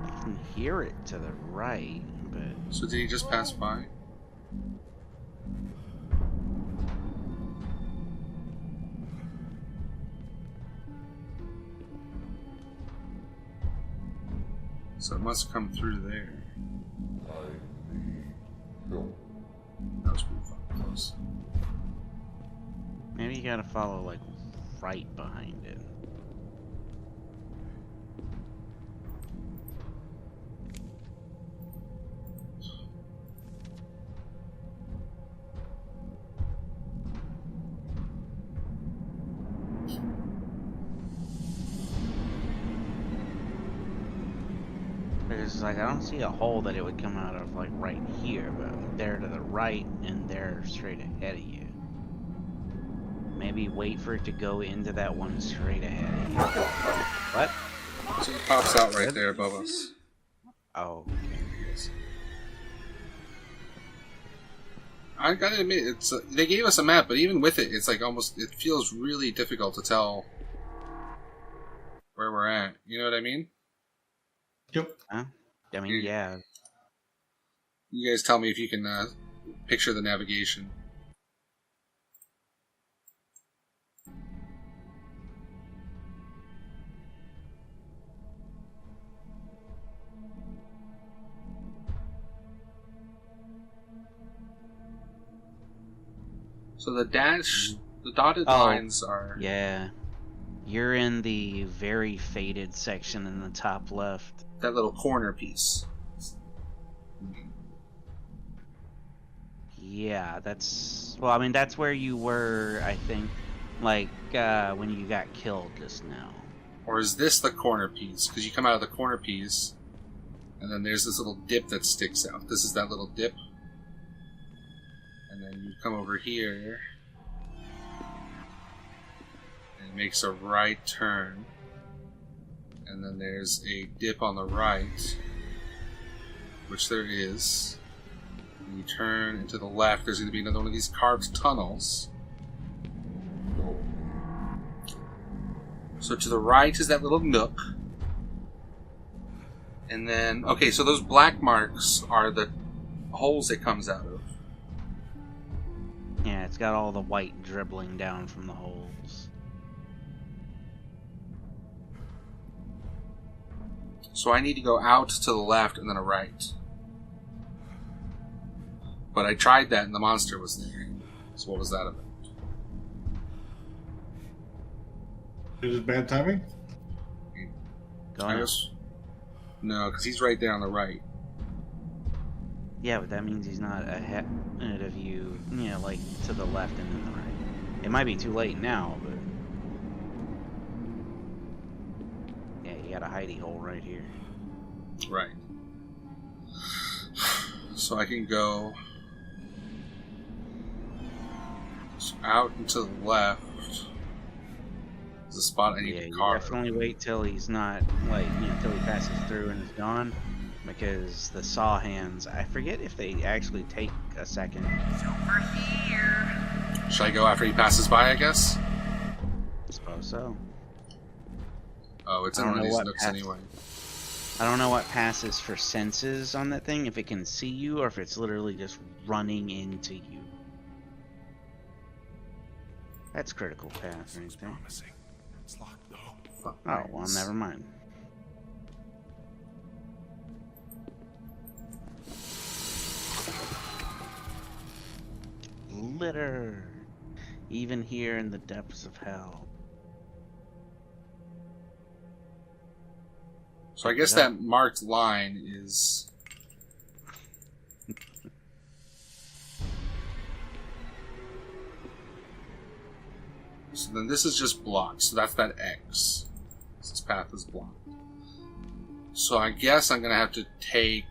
I can hear it to the right, but... So did he just pass by? So it must come through there. That was pretty fucking close. Maybe you gotta follow, like, right behind it. Because, like, I don't see a hole that it would come out of, like, right here, but there to the right and there straight ahead of you. Maybe wait for it to go into that one straight ahead of you. What? So it pops out right there above us. Oh, okay. I gotta admit, it's they gave us a map, but even with it, it's like almost, it feels really difficult to tell where we're at. You know what I mean? Yep. Huh? I mean, yeah. You guys tell me if you can picture the navigation. So the dotted lines are... Yeah. You're in the very faded section in the top left. That little corner piece. Yeah, that's... Well, I mean, that's where you were, I think, like, when you got killed just now. Or is this the corner piece? Because you come out of the corner piece, and then there's this little dip that sticks out. This is that little dip. And then you come over here, and it makes a right turn. And then there's a dip on the right, which there is. And you turn into the left, there's going to be another one of these carved tunnels. So to the right is that little nook. And then, okay, so those black marks are the holes it comes out of. Yeah, it's got all the white dribbling down from the holes. So I need to go out to the left and then a right. But I tried that and the monster was there. So what was that about? Is it bad timing? No, because he's right there on the right. Yeah, but that means he's not ahead of you, you know, like to the left and then the right. It might be too late now, but... got a hidey hole right here. Right. So I can go out and to the left. There's a spot I need to You carve. definitely wait till he's not, like, till he passes through and is gone. Because the saw hands, I forget if they actually take a second. It's over here. Should I go after he passes by, I guess? I suppose so. Oh, it's in one of these nooks anyway. I don't know what passes for senses on that thing, if it can see you or if it's literally just running into you. That's critical path right there. It's locked though. Oh, well, never mind. Litter, even here in the depths of hell. So I guess that marked line is... So then this is just blocked, so that's that X. This path is blocked. So I guess I'm gonna have to take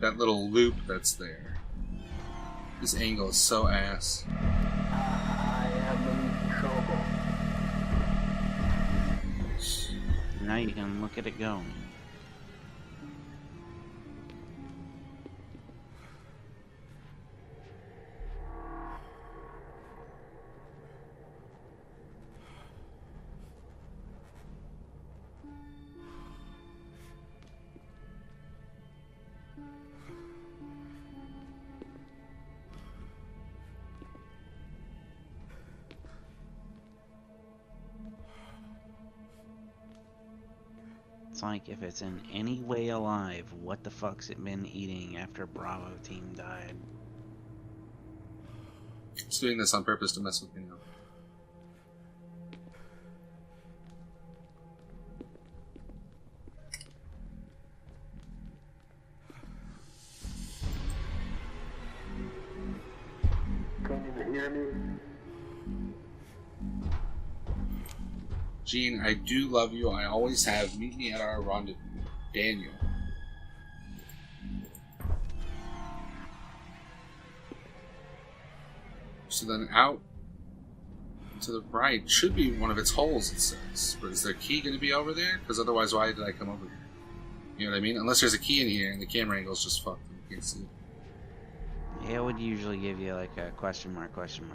that little loop that's there. This angle is so ass. I am in trouble. Now you can look at it go. It's like if it's in any way alive, what the fuck's it been eating after Bravo team died? It's doing this on purpose to mess with me now. Can you hear me? Gene, I do love you. I always have. Meet me at our rendezvous. Daniel. So then out to the right should be one of its holes, it says. But is there a key going to be over there? Because otherwise, why did I come over here? You know what I mean? Unless there's a key in here and the camera angle's just fucked and you can't see it. Yeah, it would usually give you like a question mark thing.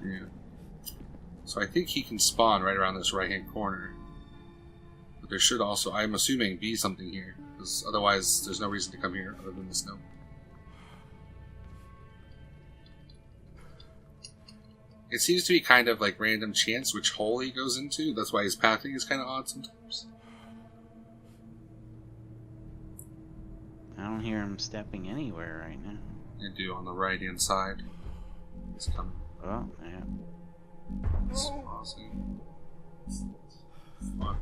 Yeah. So I think he can spawn right around this right-hand corner. But there should also, I'm assuming, be something here. Because otherwise, there's no reason to come here other than this note. It seems to be kind of like random chance which hole he goes into. That's why his pathing is kind of odd sometimes. I don't hear him stepping anywhere right now. I do on the right-hand side. He's coming. Oh, yeah. It's awesome. Fuck.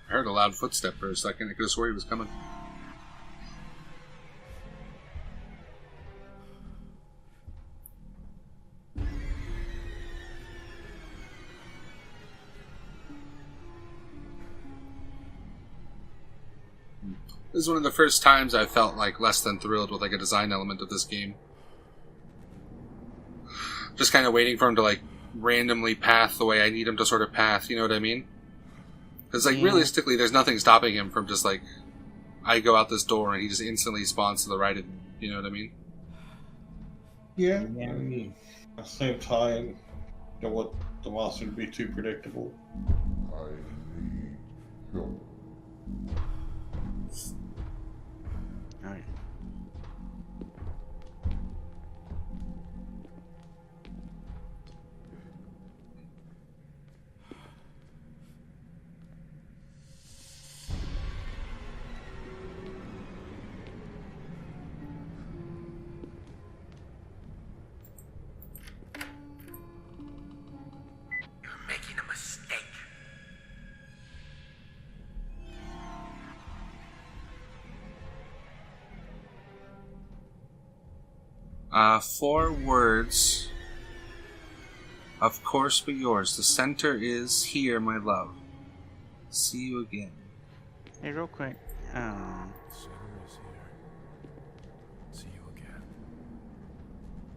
I heard a loud footstep for a second. I could have swore he was coming. This is one of the first times I felt like less than thrilled with like a design element of this game. Just kind of waiting for him to like randomly path the way I need him to sort of path, you know what I mean? Because like realistically there's nothing stopping him from just like I go out this door and he just instantly spawns to the right of me, you know what I mean? Yeah, I mean, at the same time, you don't want the monster to be too predictable. I need help. Alright. You're making a mistake. 4 words. Of course, but yours. The center is here, my love. See you again. Hey, real quick. Center is here. See you again.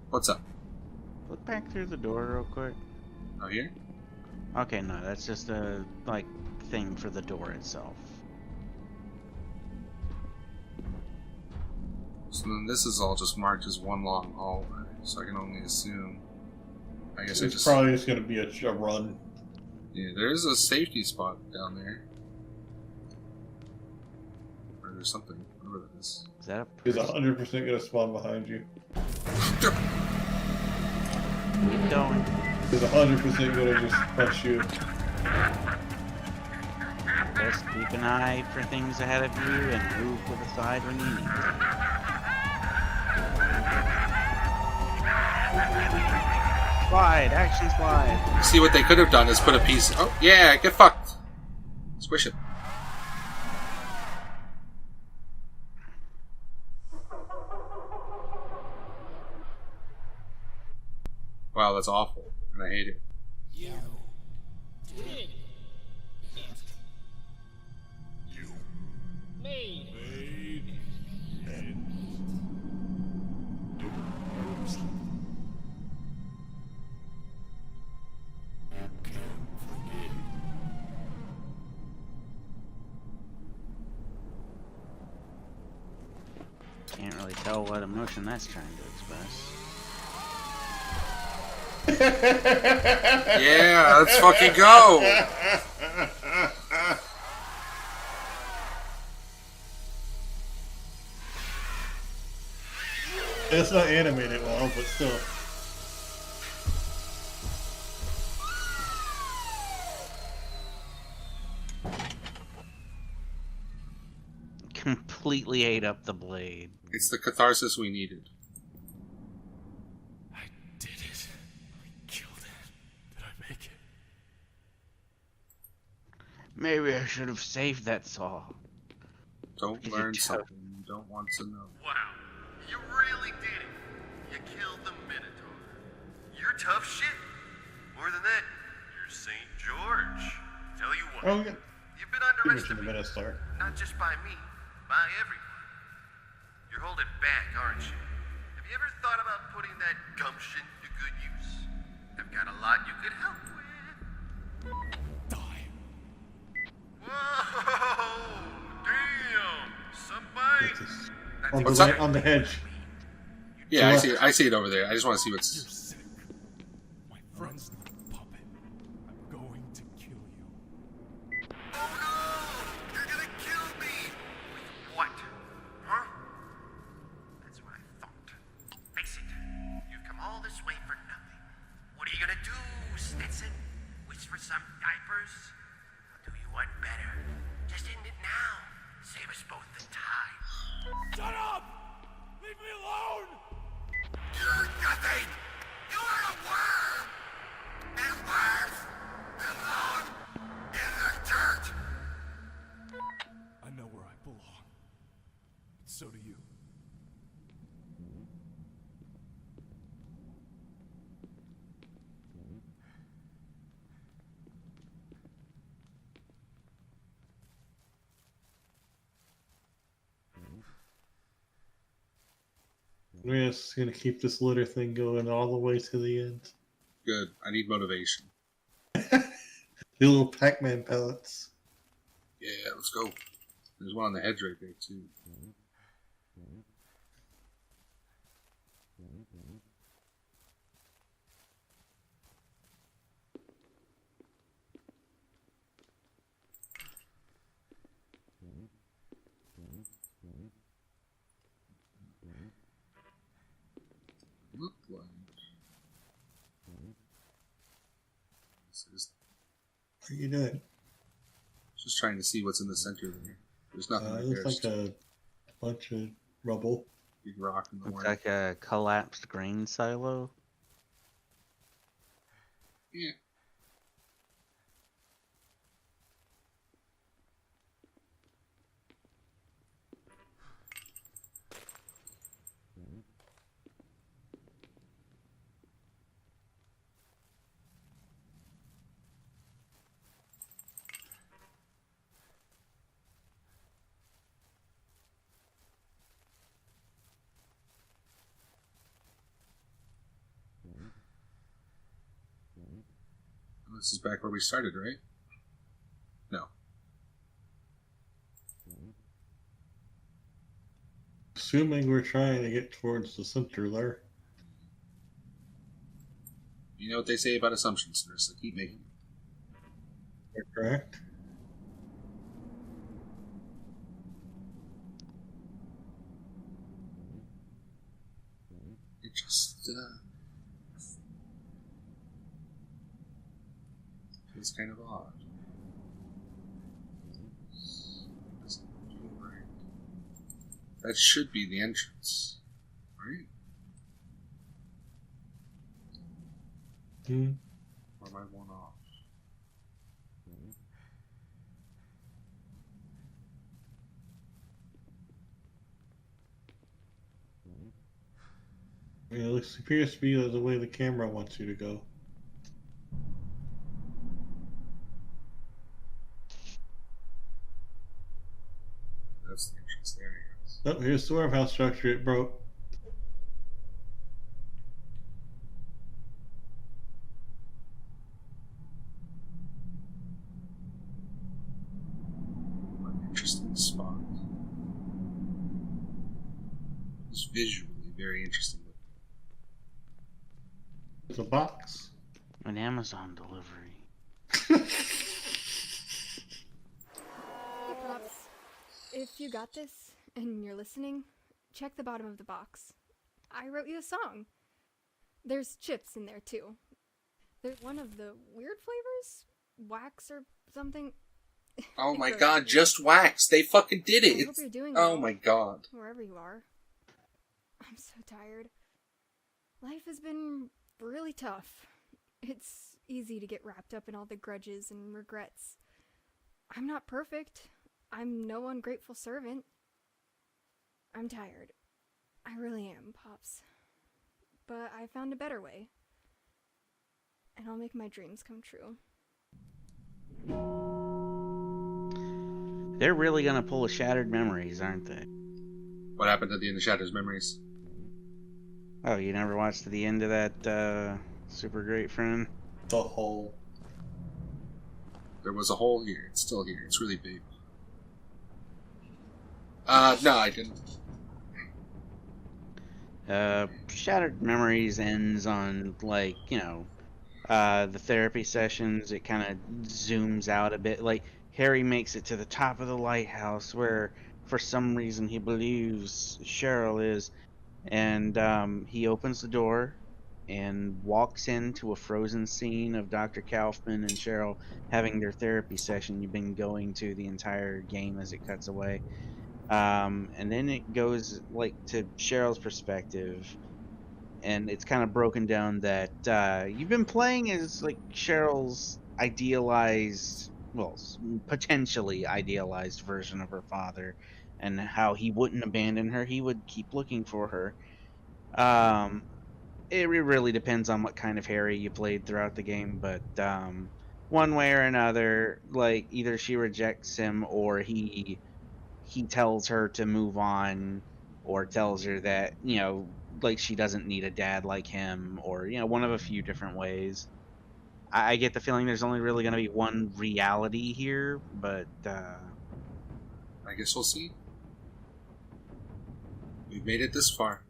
What's up? Look back through the door real quick. Oh, here? Okay, no, that's just a, like, thing for the door itself. So then this is all just marked as one long hallway, so I can only assume. I guess It's probably just going to be a run. Yeah, there is a safety spot down there. Or there's something. Whatever that is. Is that a He's 100% going to spawn behind you. Keep going. He's 100% going to just punch you. Just keep an eye for things ahead of you and move to the side when you need to. Slide, action slide. See, what they could have done is put a piece. Oh, yeah, get fucked. Squish it. Wow, that's awful, and I hate it. You did it. You made it. Oops. You can't forget. Can't really tell what emotion that's trying to express. Yeah, let's fucking go. It's not animated well, but still. Completely ate up the blade. It's the catharsis we needed. I did it. I killed it. Did I make it? Maybe I should have saved that saw. Don't learn something you don't want to know. Wow, you really did it. You killed the Minotaur. You're tough shit. More than that, you're St. George. Tell you what, Oh, yeah. you've been You mentioned the underestimated. Minotaur. Not just by me, by everyone. You're holding back, aren't you? Have you ever thought about putting that gumption to good use? I've got a lot you could help with. Die. Whoa! Damn! Somebody! On What's the, up? on the hedge. Yeah, I see it over there. I just want to see You're what's. sick. My friend's not a puppet. I'm going to kill you. Oh no! You're gonna kill me! With what? Huh? That's what I thought. Face it. You've come all this way for nothing. What are you gonna do, Stetson? Wish for some diapers? I'll do you one better. Just end it now. Save us both the time. Shut up! Leave me alone! You're nothing! You are a worm! And worms belong in the dirt! I know where I belong. But so do you. We're just gonna keep this litter thing going all the way to the end. Good. I need motivation. The little Pac-Man pellets. Yeah, let's go. There's one on the hedge right there, too. Look like. What are you doing? Just trying to see what's in the center there. There's nothing It there. looks like a bunch of rubble. Big rock in the Looks way. like a collapsed grain silo. Yeah. This is back where we started, right? No. Assuming we're trying to get towards the center there. You know what they say about assumptions, sir, so keep making them. You're correct. It just feels kind of odd. Doesn't feel right. That should be the entrance, right? Or am I one off? It looks, appears to be the way the camera wants you to go. That's the entrance there, I guess. Oh, here's the warehouse structure. It broke. Interesting spot. It's visually very interesting. It's a box. An Amazon delivery. Hey, Pops. If you got this and you're listening, check the bottom of the box. I wrote you a song. There's chips in there too. There's one of the weird flavors? Wax or something? Oh my god, just wax! They fucking did it! I hope you're doing oh well, my god. wherever you are. I'm so tired. Life has been really tough. It's easy to get wrapped up in all the grudges and regrets. I'm not perfect. I'm no ungrateful servant. I'm tired. I really am, Pops. But I found a better way. And I'll make my dreams come true. They're really gonna pull a Shattered Memories, aren't they? What happened at the end of Shattered Memories? Oh, you never watched to the end of that super great friend? The hole. There was a hole here. It's still here. It's really big. No, I didn't. Shattered Memories ends on, like, you know, the therapy sessions. It kind of zooms out a bit. Like, Harry makes it to the top of the lighthouse where, for some reason, he believes Cheryl is. And he opens the door and walks into a frozen scene of Dr. Kaufman and Cheryl having their therapy session you've been going to the entire game as it cuts away. And then it goes like to Cheryl's perspective, and it's kind of broken down that you've been playing as like Cheryl's idealized, well, potentially idealized version of her father, and how he wouldn't abandon her, he would keep looking for her. It really depends on what kind of Harry you played throughout the game, but one way or another, like, either she rejects him or he tells her to move on, or tells her that, you know, like, she doesn't need a dad like him, or, you know, one of a few different ways. I get the feeling there's only really going to be one reality here, but I guess we'll see. We've made it this far.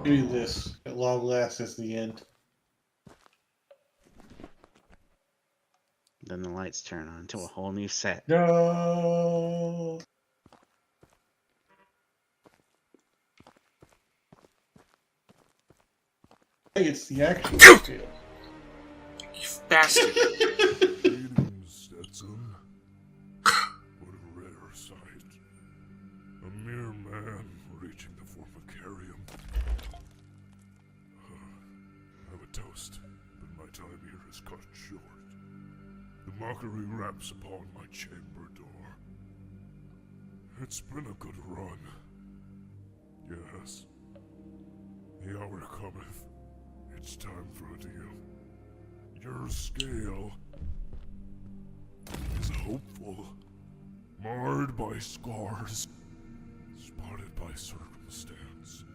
Do this. At long last is the end. then the lights turn on to a whole new set. No. Hey, it's the action detail. You bastard. Greetings, Stetson. What a rare sight. A mere man reaching the formicarium. I have a toast, but my time here is cut short. The mockery raps upon my chamber door. It's been a good run. Yes. The hour cometh. It's time for a deal. Your scale is hopeful, marred by scars, spotted by circumstance.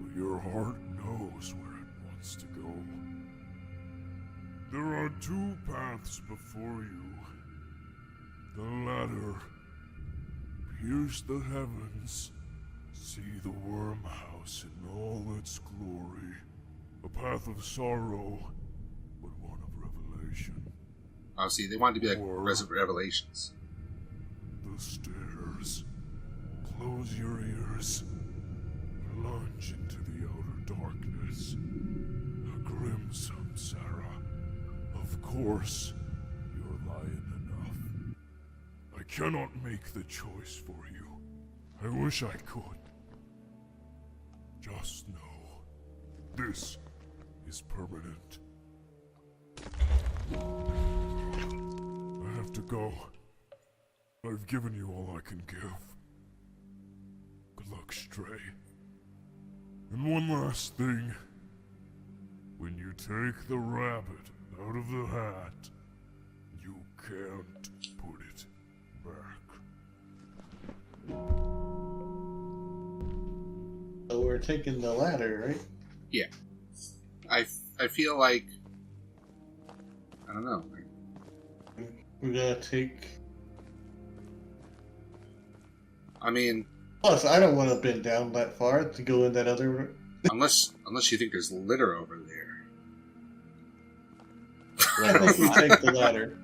But your heart knows where it wants to go. There are two paths before you. The ladder. Pierce the heavens. See the wormhouse in all its glory. A path of sorrow, but one of revelation. Oh, see, they wanted to be like revelations. The stairs. Close your ears. Plunge into the outer darkness. A grim samsara. Of course, you're lying enough. I cannot make the choice for you. I wish I could. Just know, this is permanent. I have to go. I've given you all I can give. Good luck, Stray. And one last thing. When you take the rabbit out of the hat, you can't put it back. So we're taking the ladder, right? Yeah. I feel like... I don't know. We're gonna take... I mean... Plus, I don't want to bend down that far to go in that other... unless you think there's litter over there. I think we take the ladder.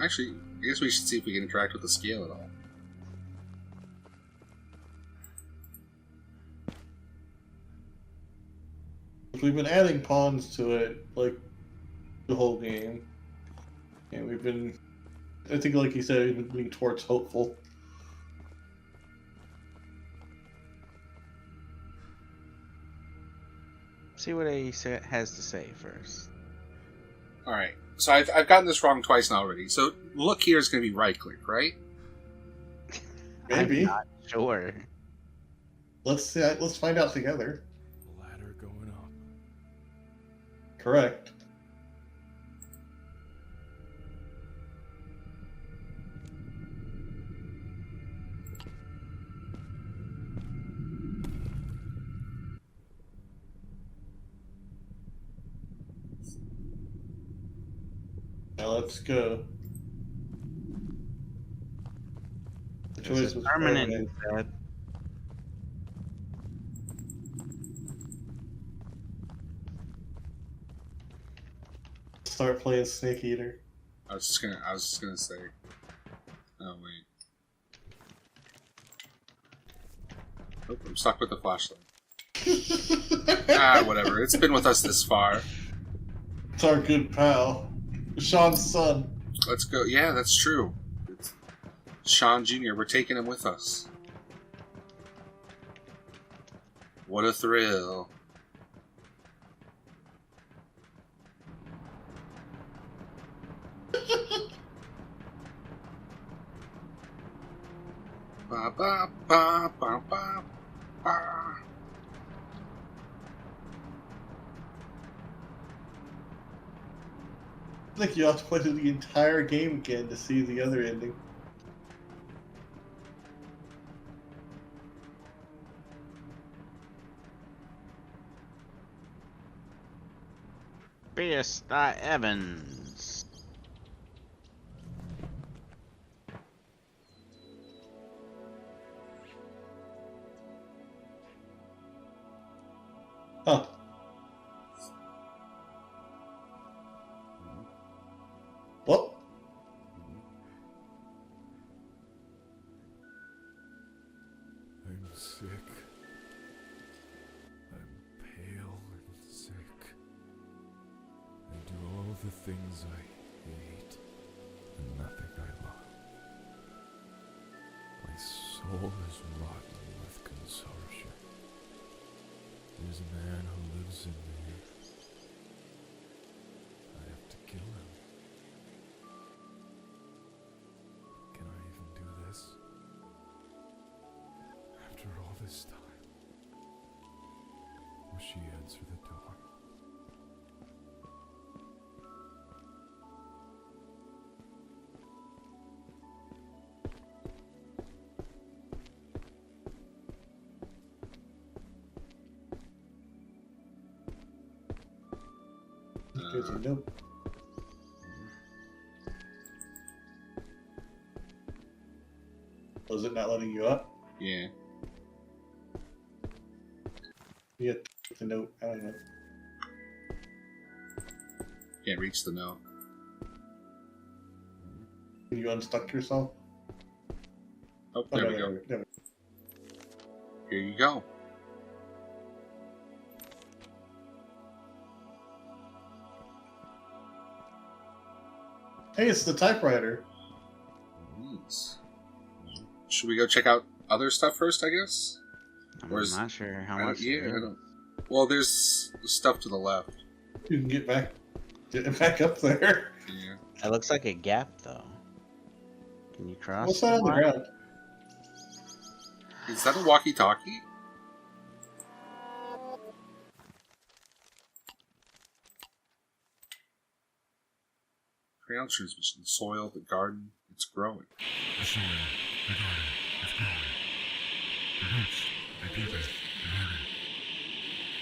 Actually, I guess we should see if we can interact with the scale at all. We've been adding pawns to it, like, the whole game. And we've been... I think, like you said, we've been leaning towards hopeful. See what he has to say first. Alright, so I've gotten this wrong twice now already. So, look here is going to be right-click, right? Maybe. I'm not sure. Let's find out together. The ladder going up. Correct. Now let's go. The choice was permanent. permanent. Start playing Snake Eater. I was just gonna say. Oh wait. Oh, I'm stuck with the flashlight. Whatever. It's been with us this far. It's our good pal, Sean's son. Let's go. Yeah, that's true. It's Sean Jr. We're taking him with us. What a thrill. Ba ba ba ba ba ba. I think you have to play through the entire game again to see the other ending. Fiesta Evans. Huh. What? I'm sick. I'm pale and sick. I do all the things I hate and nothing I love. My soul is rotten with consumption. There's a man who lives in me. I have to kill him. Can I even do this? After all this time, will she answer the door? There's a note. Was it not letting you up? Yeah. You get the note. I don't know. Can't reach the note. Can you unstuck yourself? Oh, there we go. Here you go. Hey, it's the typewriter. Nice. Should we go check out other stuff first, I guess? I'm not sure how much. Yeah, I don't. Well, there's stuff to the left. You can get back up there. Yeah. It looks like a gap, though. Can you cross? What's that on the ground? Is that a walkie-talkie? Ground transmission. The soil, the garden, it's growing. The soil, the garden, it's growing. The roots, they deepen, they're hurting.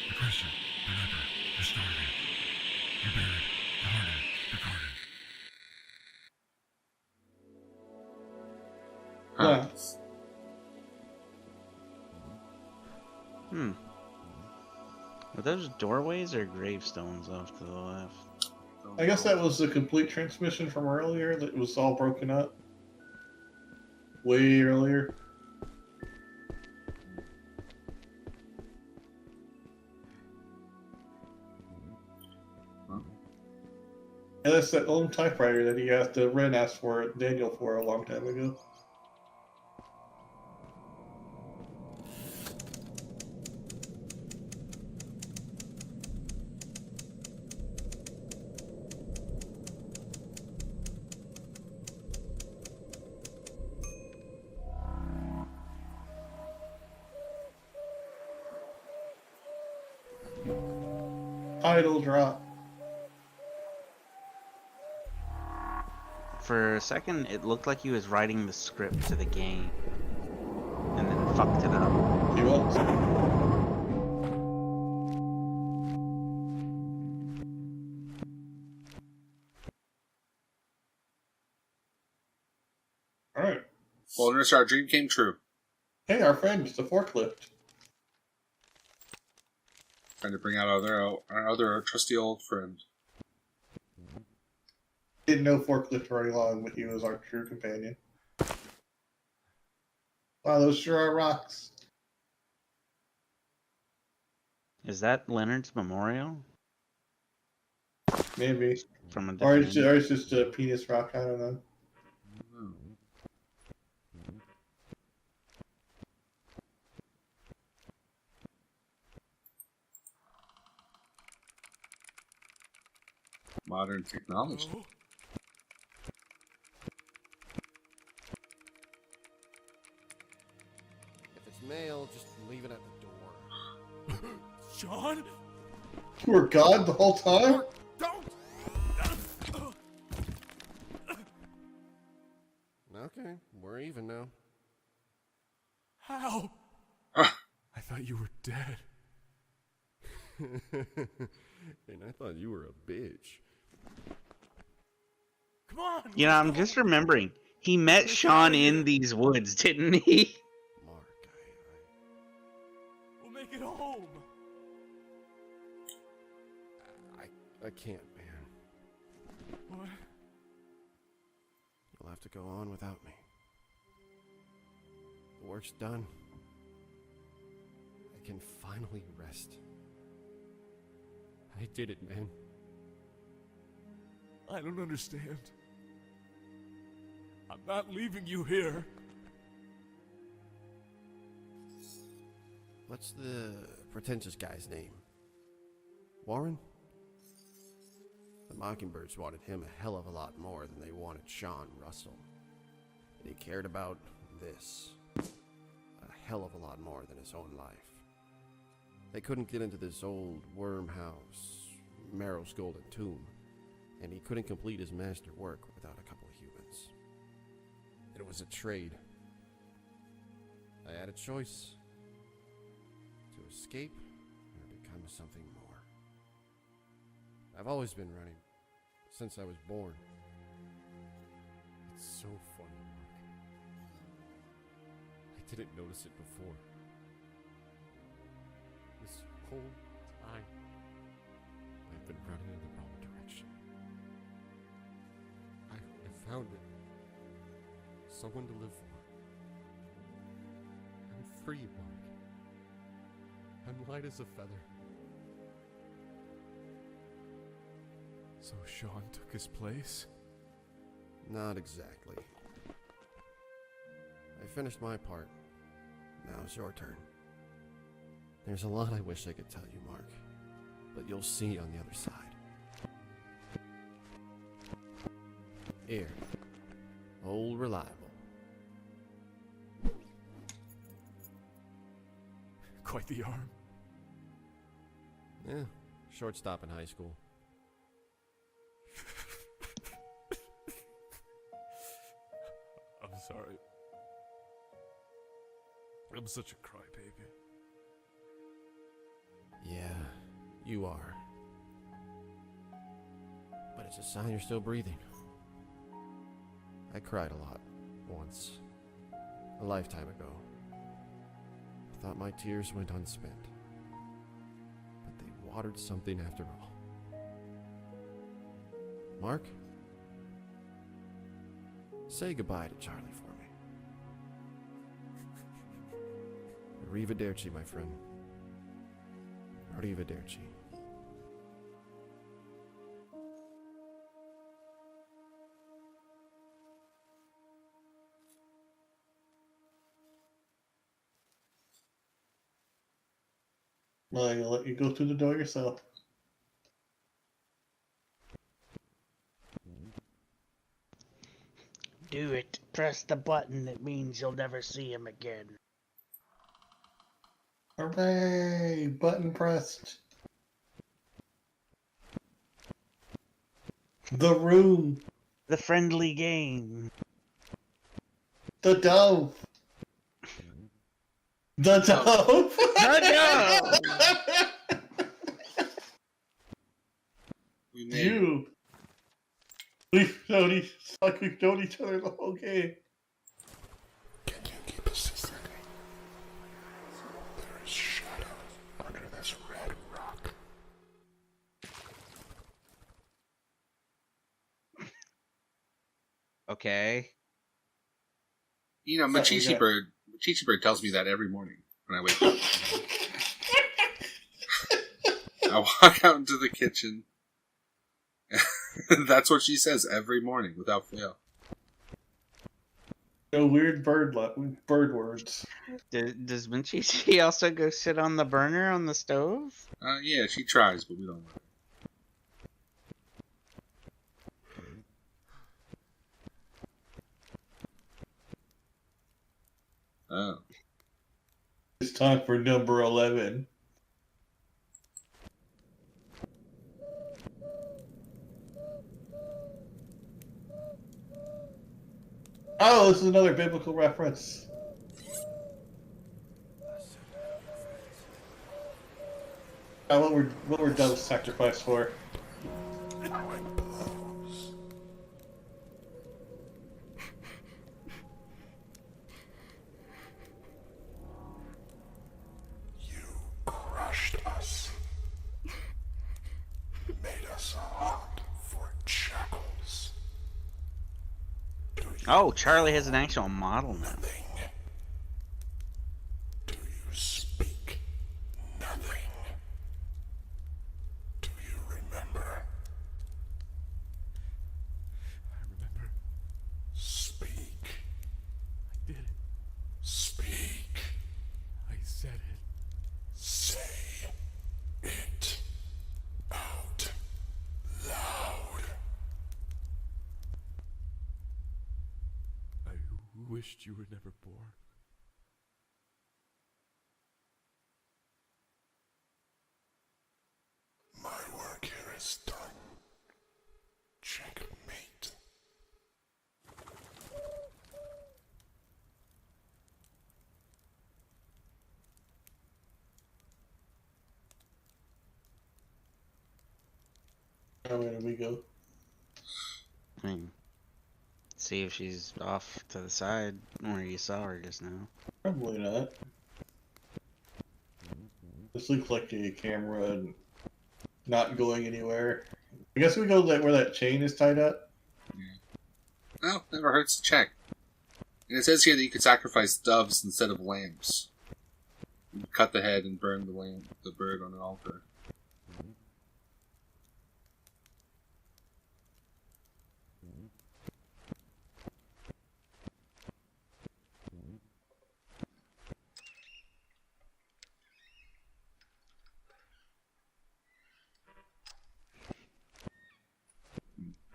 The question, the leper, the starving. You buried, the harder, the garden. Are those doorways or gravestones off to the left? I guess that was the complete transmission from earlier that was all broken up. Way earlier. And that's that old typewriter that he asked Ren asked for Daniel for a long time ago. Title drop. For a second, it looked like he was writing the script to the game, and then fucked it up. He was. Alright. Well, notice our dream came true. Hey, our friend, the forklift. Trying to bring out our other trusty old friend. Didn't know forklift very long, but he was our true companion. Wow, those sure are rocks. Is that Leonard's memorial? Maybe. From a Or different... it's just a penis rock, I don't know. Modern technology. Oh. If it's mail, just leave it at the door. John? You were God the whole time? Don't! Okay, we're even now. How? I thought you were dead. And I thought you were a bitch. Come on! You know, I'm just remembering. He met Sean in these woods, didn't he? Mark, We'll make it home! I can't, man. What? You'll have to go on without me. The work's done. I can finally rest. I did it, man. I don't understand. I'm not leaving you here. What's the pretentious guy's name? Warren? The Mockingbirds wanted him a hell of a lot more than they wanted Sean Russell. And he cared about this a hell of a lot more than his own life. They couldn't get into this old worm house, Merrill's golden tomb, and he couldn't complete his master work without a couple of humans. It was a trade. I had a choice: to escape or become something more. I've always been running, since I was born. It's so funny, Mark. I didn't notice it before. This whole time, I've been running in the wrong direction. I found it. Someone to live for. I'm free, Mark. I'm light as a feather. So Sean took his place? Not exactly. I finished my part. Now it's your turn. There's a lot I wish I could tell you, Mark, but you'll see on the other side. Here. Old reliable. Quite the arm. Yeah, shortstop in high school. I'm sorry. I'm such a crybaby. Yeah, you are. But it's a sign you're still breathing. I cried a lot, once. A lifetime ago. I thought my tears went unspent. But they watered something after all. Mark? Say goodbye to Charlie for me. Arrivederci, my friend. Arrivederci. Well, I'm gonna let you go through the door yourself. Do it. Press the button. It means you'll never see him again. Hooray! Button pressed. The room. The friendly game. The dove. The dove. The dove. You. We've known each other the whole game. Can you keep a secret? There is shadow under this red rock. Okay. You know, Machichi Bird tells me that every morning when I wake up. I walk out into the kitchen. That's what she says every morning, without fail. Weird bird words. Does Machichi also go sit on the burner on the stove? Yeah, she tries, but we don't let her. Oh. It's time for number 11. Oh, this is another biblical reference. What were doves sacrificed for? Crushed us. Made us hot for shackles. Oh, Charlie has an actual model now. Do you speak nothing? Do you remember? I remember. Speak. I did it. Speak. I said it. Say it out loud. I wished you were never born. My work here is done. Checkmate. Where did we go? I mean, see if she's off to the side where you saw her just now. Probably not. This looks like a camera and not going anywhere. I guess we go where that chain is tied up. Yeah. Well, never hurts to check. And it says here that you could sacrifice doves instead of lambs. You cut the head and burn the bird on an altar.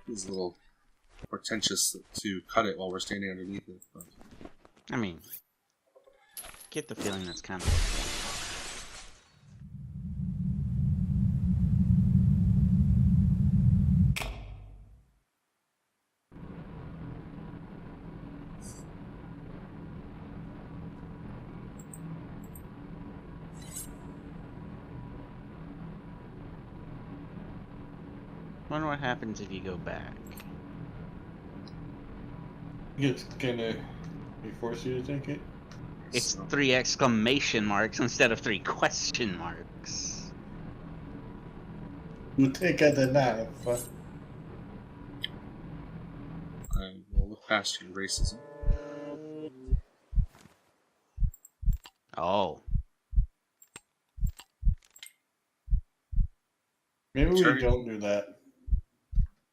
It's a little pretentious to cut it while we're standing underneath it. But... I mean, get the feeling that's kind of... Wonder what happens if you go back. It's gonna force you to take it. It's 3 exclamation marks instead of 3 question marks. You take out the knife. I will look past your racism. Oh. Maybe we don't do that.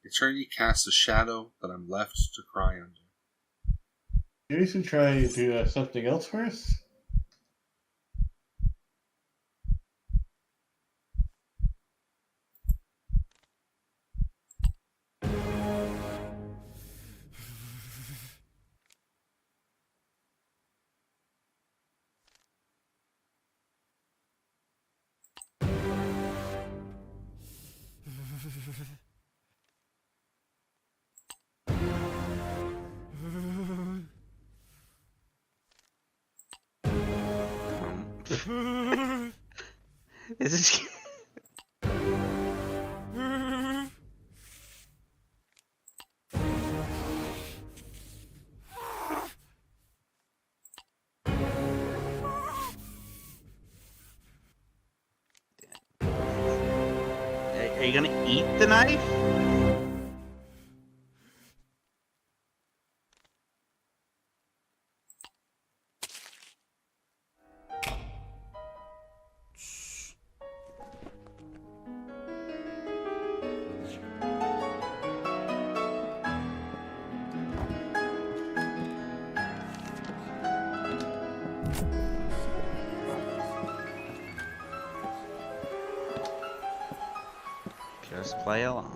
Eternity casts a shadow that I'm left to cry under. Maybe we should try to do something else first? This is... Are you gonna eat the knife? Just play along.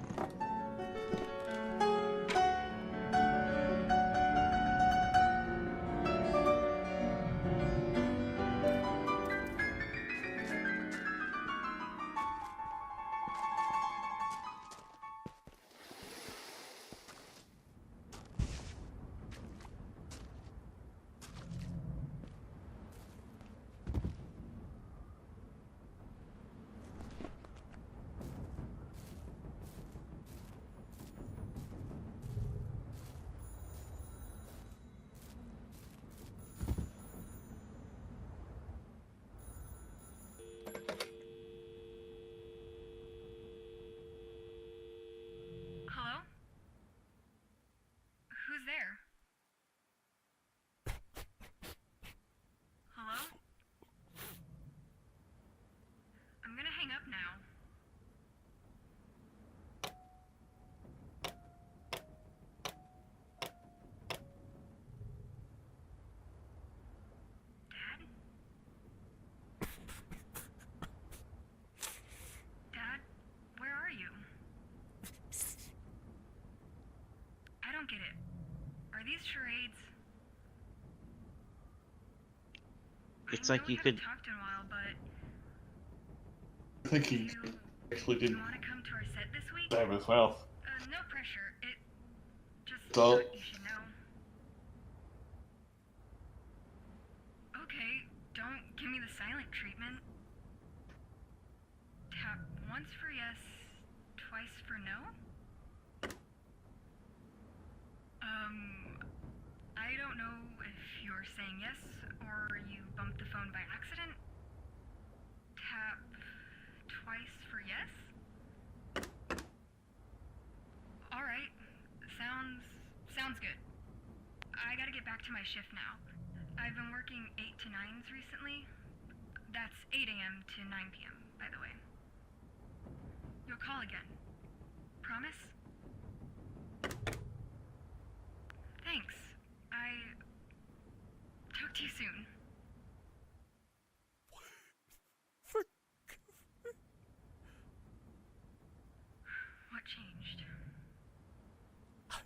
Hello? Who's there? Hello? I'm gonna hang up now. Dad? Dad, where are you? I don't get it. Are these charades? It's like you could... Talked in a while, but I think he actually did want to come to our set this week? stab his mouth. No pressure. It just So, thought you should know. Okay, don't give me the silent treatment. Tap once for yes, twice for no. for saying yes, or you bumped the phone by accident. Tap twice for yes? Alright, sounds good. I gotta get back to my shift now. I've been working 8 to 9s recently. That's 8 a.m. to 9 p.m., by the way. You'll call again. Promise? Thanks. Talk to you soon. What changed? I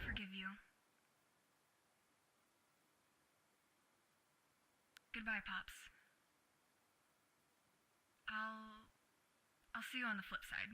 forgive you. Goodbye, Pops. I'll see you on the flip side.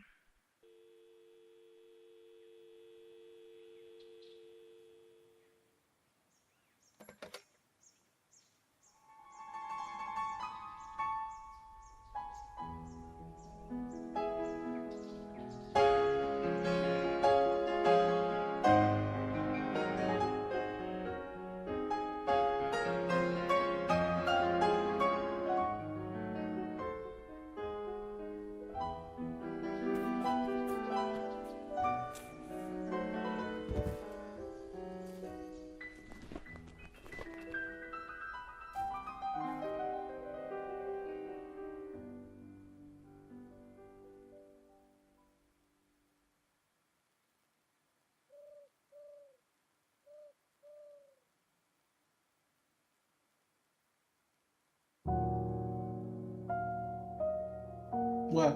What?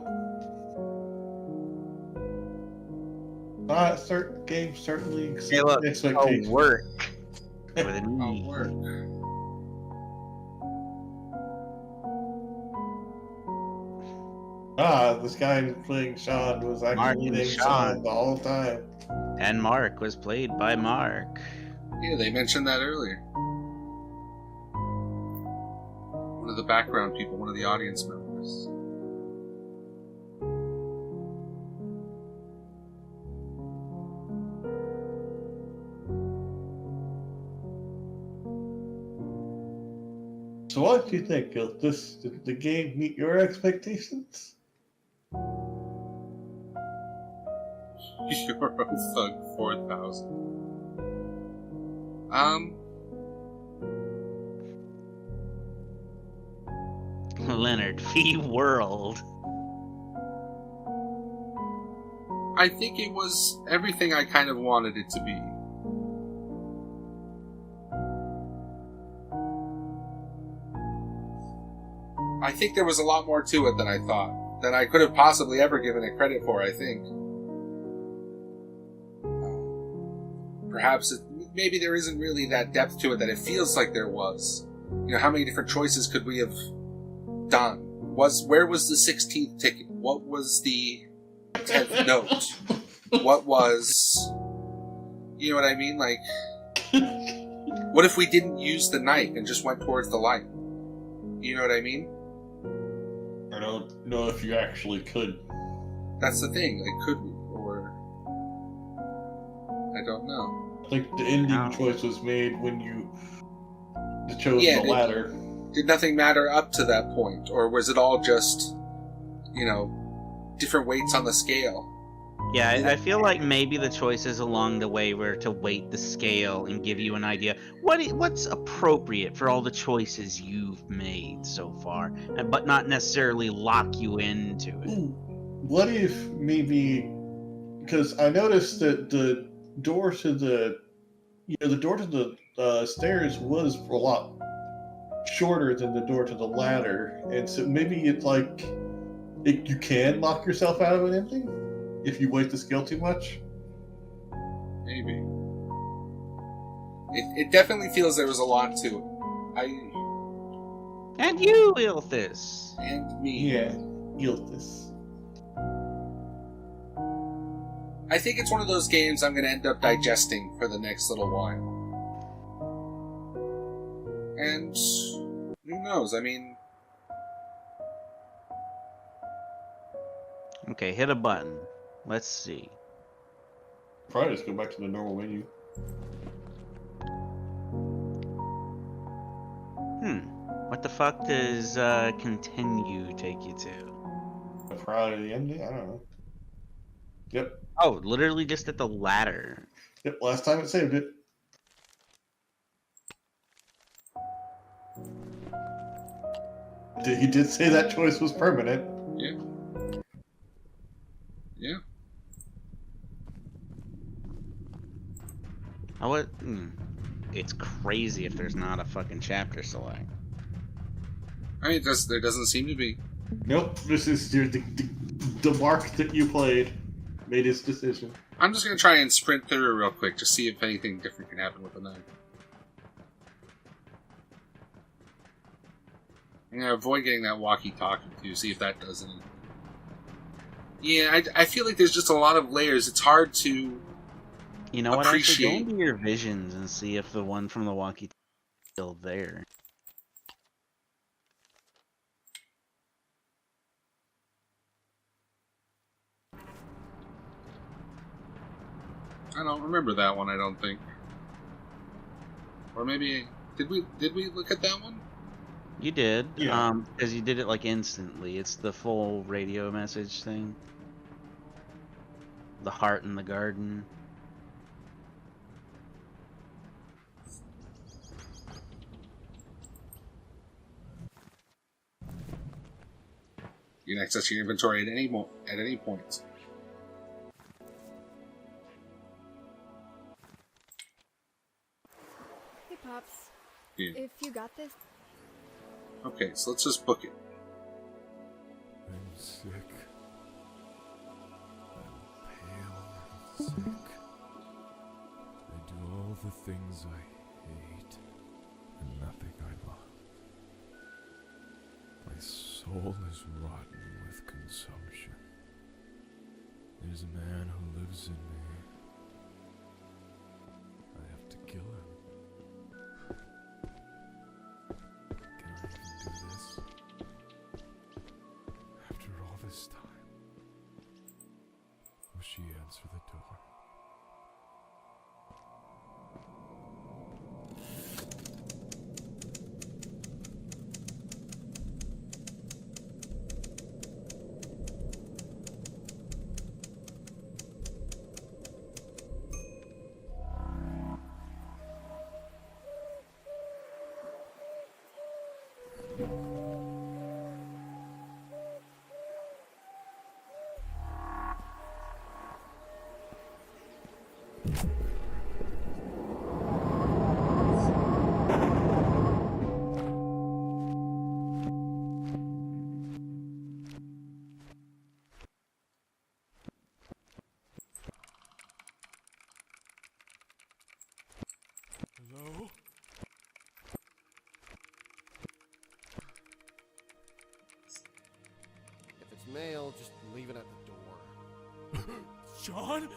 Game certainly exceeded expectations. Work. With an I'll E. work. This guy playing Sean was actually Mark and named Sean. Sean the whole time. And Mark was played by Mark. Yeah, they mentioned that earlier. One of the background people, one of the audience members. So what do you think? Did the game meet your expectations? Euro Thug 4000. Leonard V. World. I think it was everything I kind of wanted it to be. I think there was a lot more to it than I thought, than I could have possibly ever given it credit for, I think. Perhaps maybe there isn't really that depth to it that it feels like there was. You know, how many different choices could we have done? Where was the 16th ticket? What was the 10th note? What was... You know what I mean? Like, what if we didn't use the knife and just went towards the light? You know what I mean? I don't know if you actually could. That's the thing. Like, could we? Or... I don't know. I think the ending choice was made when you chose the latter. Did nothing matter up to that point? Or was it all just, you know, different weights on the scale? Yeah, I feel like maybe the choices along the way were to weight the scale and give you an idea what's appropriate for all the choices you've made so far, but not necessarily lock you into it. What if maybe, because I noticed that the door to the stairs was a lot shorter than the door to the ladder, and so maybe it's like you can lock yourself out of an ending if you weight the scale too much. Maybe. It definitely feels there was a lot to it. And you, Ilthus. And me. Yeah, Ilthus. I think it's one of those games I'm going to end up digesting for the next little while. And who knows? I mean, Okay, hit a button. Let's see. Probably just go back to the normal menu. What the fuck does continue take you to? Probably the ending? I don't know. Yep. Oh, literally just at the ladder. Yep, last time it saved it. He did say that choice was permanent. Yeah. Yeah. Oh, what? It's crazy if there's not a fucking chapter select. I mean, there doesn't seem to be. Nope, this is the mark that you played made his decision. I'm just going to try and sprint through real quick to see if anything different can happen with the knife. I'm going to avoid getting that walkie-talkie too, see if that does anything. Yeah, I feel like there's just a lot of layers. It's hard to You know what? Actually, go appreciate. into your visions and see if the one from the walkie-talkie is still there. I don't remember that one, I don't think. Or maybe did we look at that one? You did, Yeah. because you did it like instantly. It's the full radio message thing. The heart in the garden. You can access your inventory at any point. Hey, Pops. Yeah. If you got this. Okay, so let's just book it. I'm sick. I'm pale and sick. I do all the things I hate and nothing I love. My soul is rotten with consumption. There's a man who lives in me. I have to kill him. Can I even do this? After all this time, will she answer the door? Hello? If it's mail, just leave it at the door. John?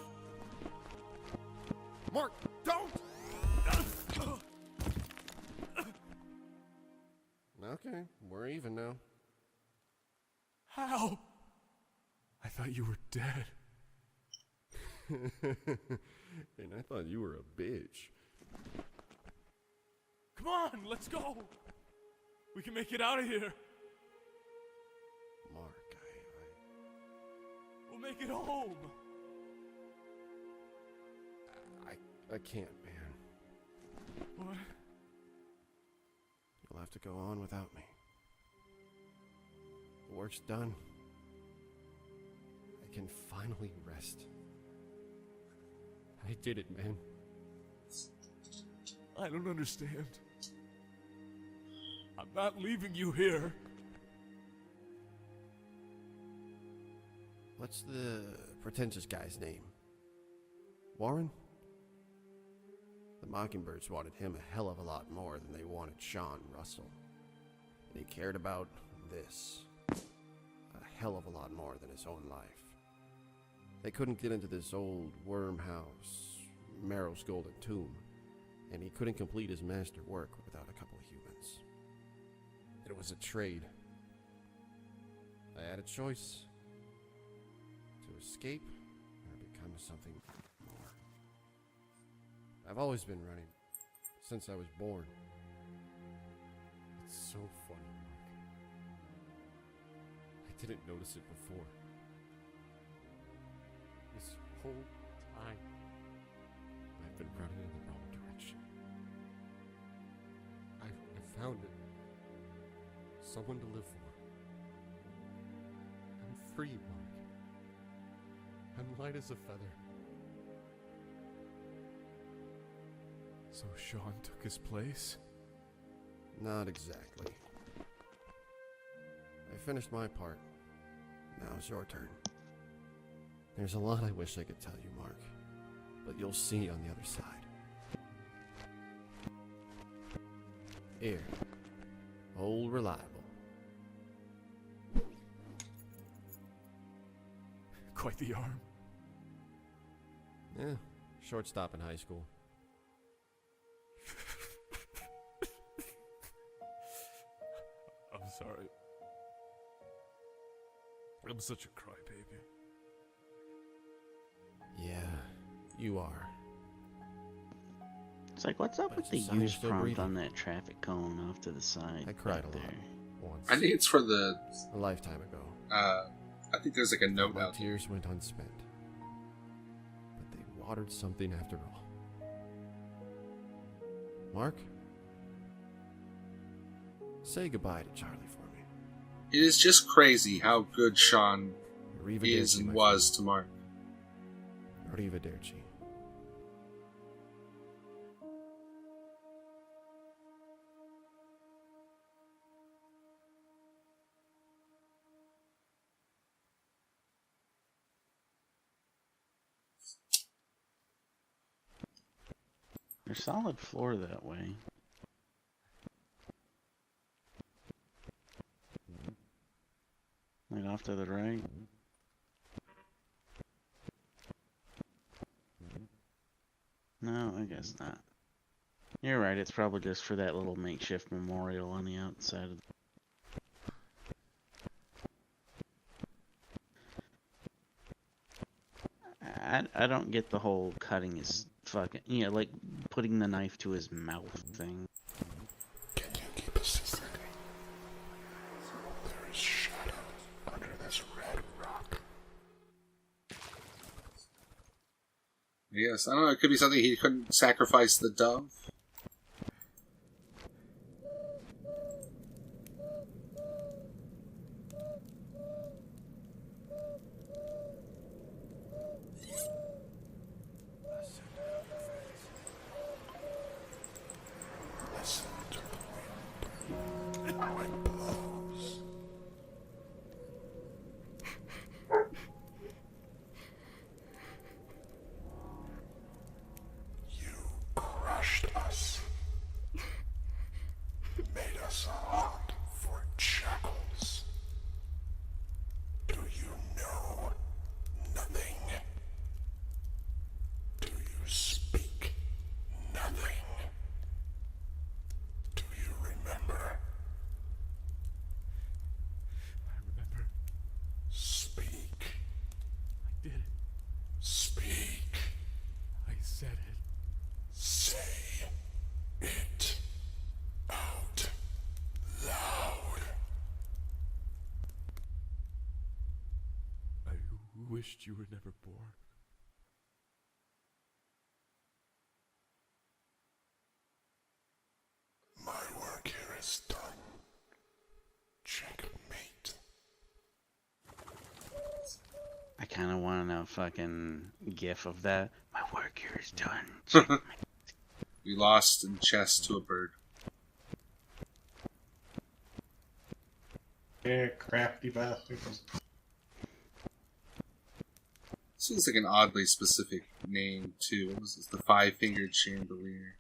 Mark, don't! Okay, we're even now. How? I thought you were dead. And I thought you were a bitch. Come on, let's go. We can make it out of here. Mark, We'll make it home. I can't, man. What? You'll have to go on without me. The work's done. I can finally rest. I did it, man. I don't understand. I'm not leaving you here. What's the pretentious guy's name? Warren? The Mockingbirds wanted him a hell of a lot more than they wanted Sean Russell. And he cared about this a hell of a lot more than his own life. They couldn't get into this old worm house, Merrill's golden tomb, and he couldn't complete his master work without a couple of humans. It was a trade. I had a choice. escape or become something more. I've always been running, since I was born. It's so funny, Mark. I didn't notice it before. This whole time, I've been running in the wrong direction. I found it. Someone to live for. I'm free, Mark. I'm light as a feather. So Sean took his place? Not exactly. I finished my part. Now it's your turn. There's a lot I wish I could tell you, Mark, but you'll see on the other side. Here. Old Reliable. Quite the arm. Yeah, shortstop in high school. I'm sorry. I'm such a crybaby. Yeah, you are. It's like, what's up But with the it's a sign you're use still prompt breathing. on that traffic cone off to the side? I cried a back lot there? once. I think it's for the. A lifetime ago. I think there's like a note My out there. tears went unspent. But they watered something after all. Mark? Say goodbye to Charlie for me. It is just crazy how good Sean Arrivederci, is and my was to Mark. friend. Arrivederci. There's solid floor that way. Like off to the right. No, I guess not. You're right, it's probably just for that little makeshift memorial on the outside of I don't get the whole cutting his fucking, you know, like putting the knife to his mouth thing. Can you keep a secret? There is shadow under this red rock. Yes, I don't know. It could be something he couldn't sacrifice the dove. Listen to the wind. How it blows. You crushed us. Made us hot for jackals. Do you know nothing? Do you speak nothing? Do you remember? I remember. Speak. I did it. Speak. I said it. Say it out loud. I wished you were never born. My work here is done. Checkmate. I kind of want a fucking gif of that. My work here is done. We lost in chess to a bird. Yeah, crafty bastards. Seems like an oddly specific name, too. What was this? The Five-Fingered Chandelier.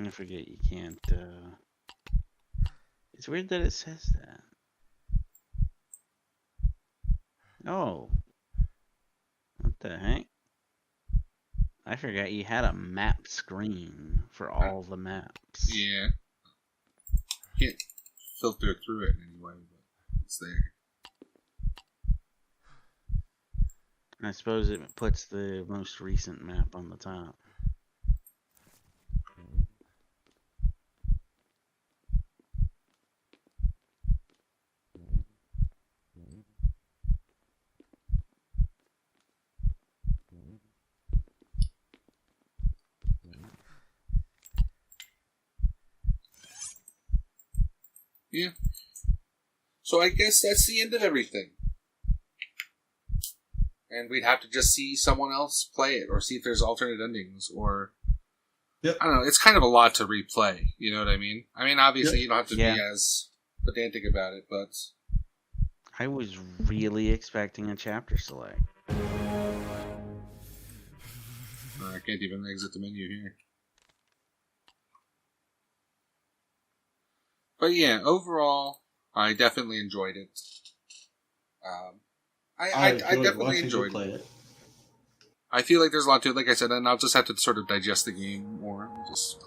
I forget you can't. It's weird that it says that. Oh. What the heck? I forgot you had a map screen for all the maps. Yeah. Can't filter through it anyway, but it's there. I suppose it puts the most recent map on the top. Yeah. So I guess that's the end of everything. And we'd have to just see someone else play it, or see if there's alternate endings, or... Yep. I don't know, it's kind of a lot to replay, you know what I mean? I mean, obviously you don't have to be as pedantic about it, but... I was really expecting a chapter select. I can't even exit the menu here. But yeah, overall, I definitely enjoyed it. I definitely enjoyed it. I feel like there's a lot to it, like I said, and I'll just have to sort of digest the game more. Just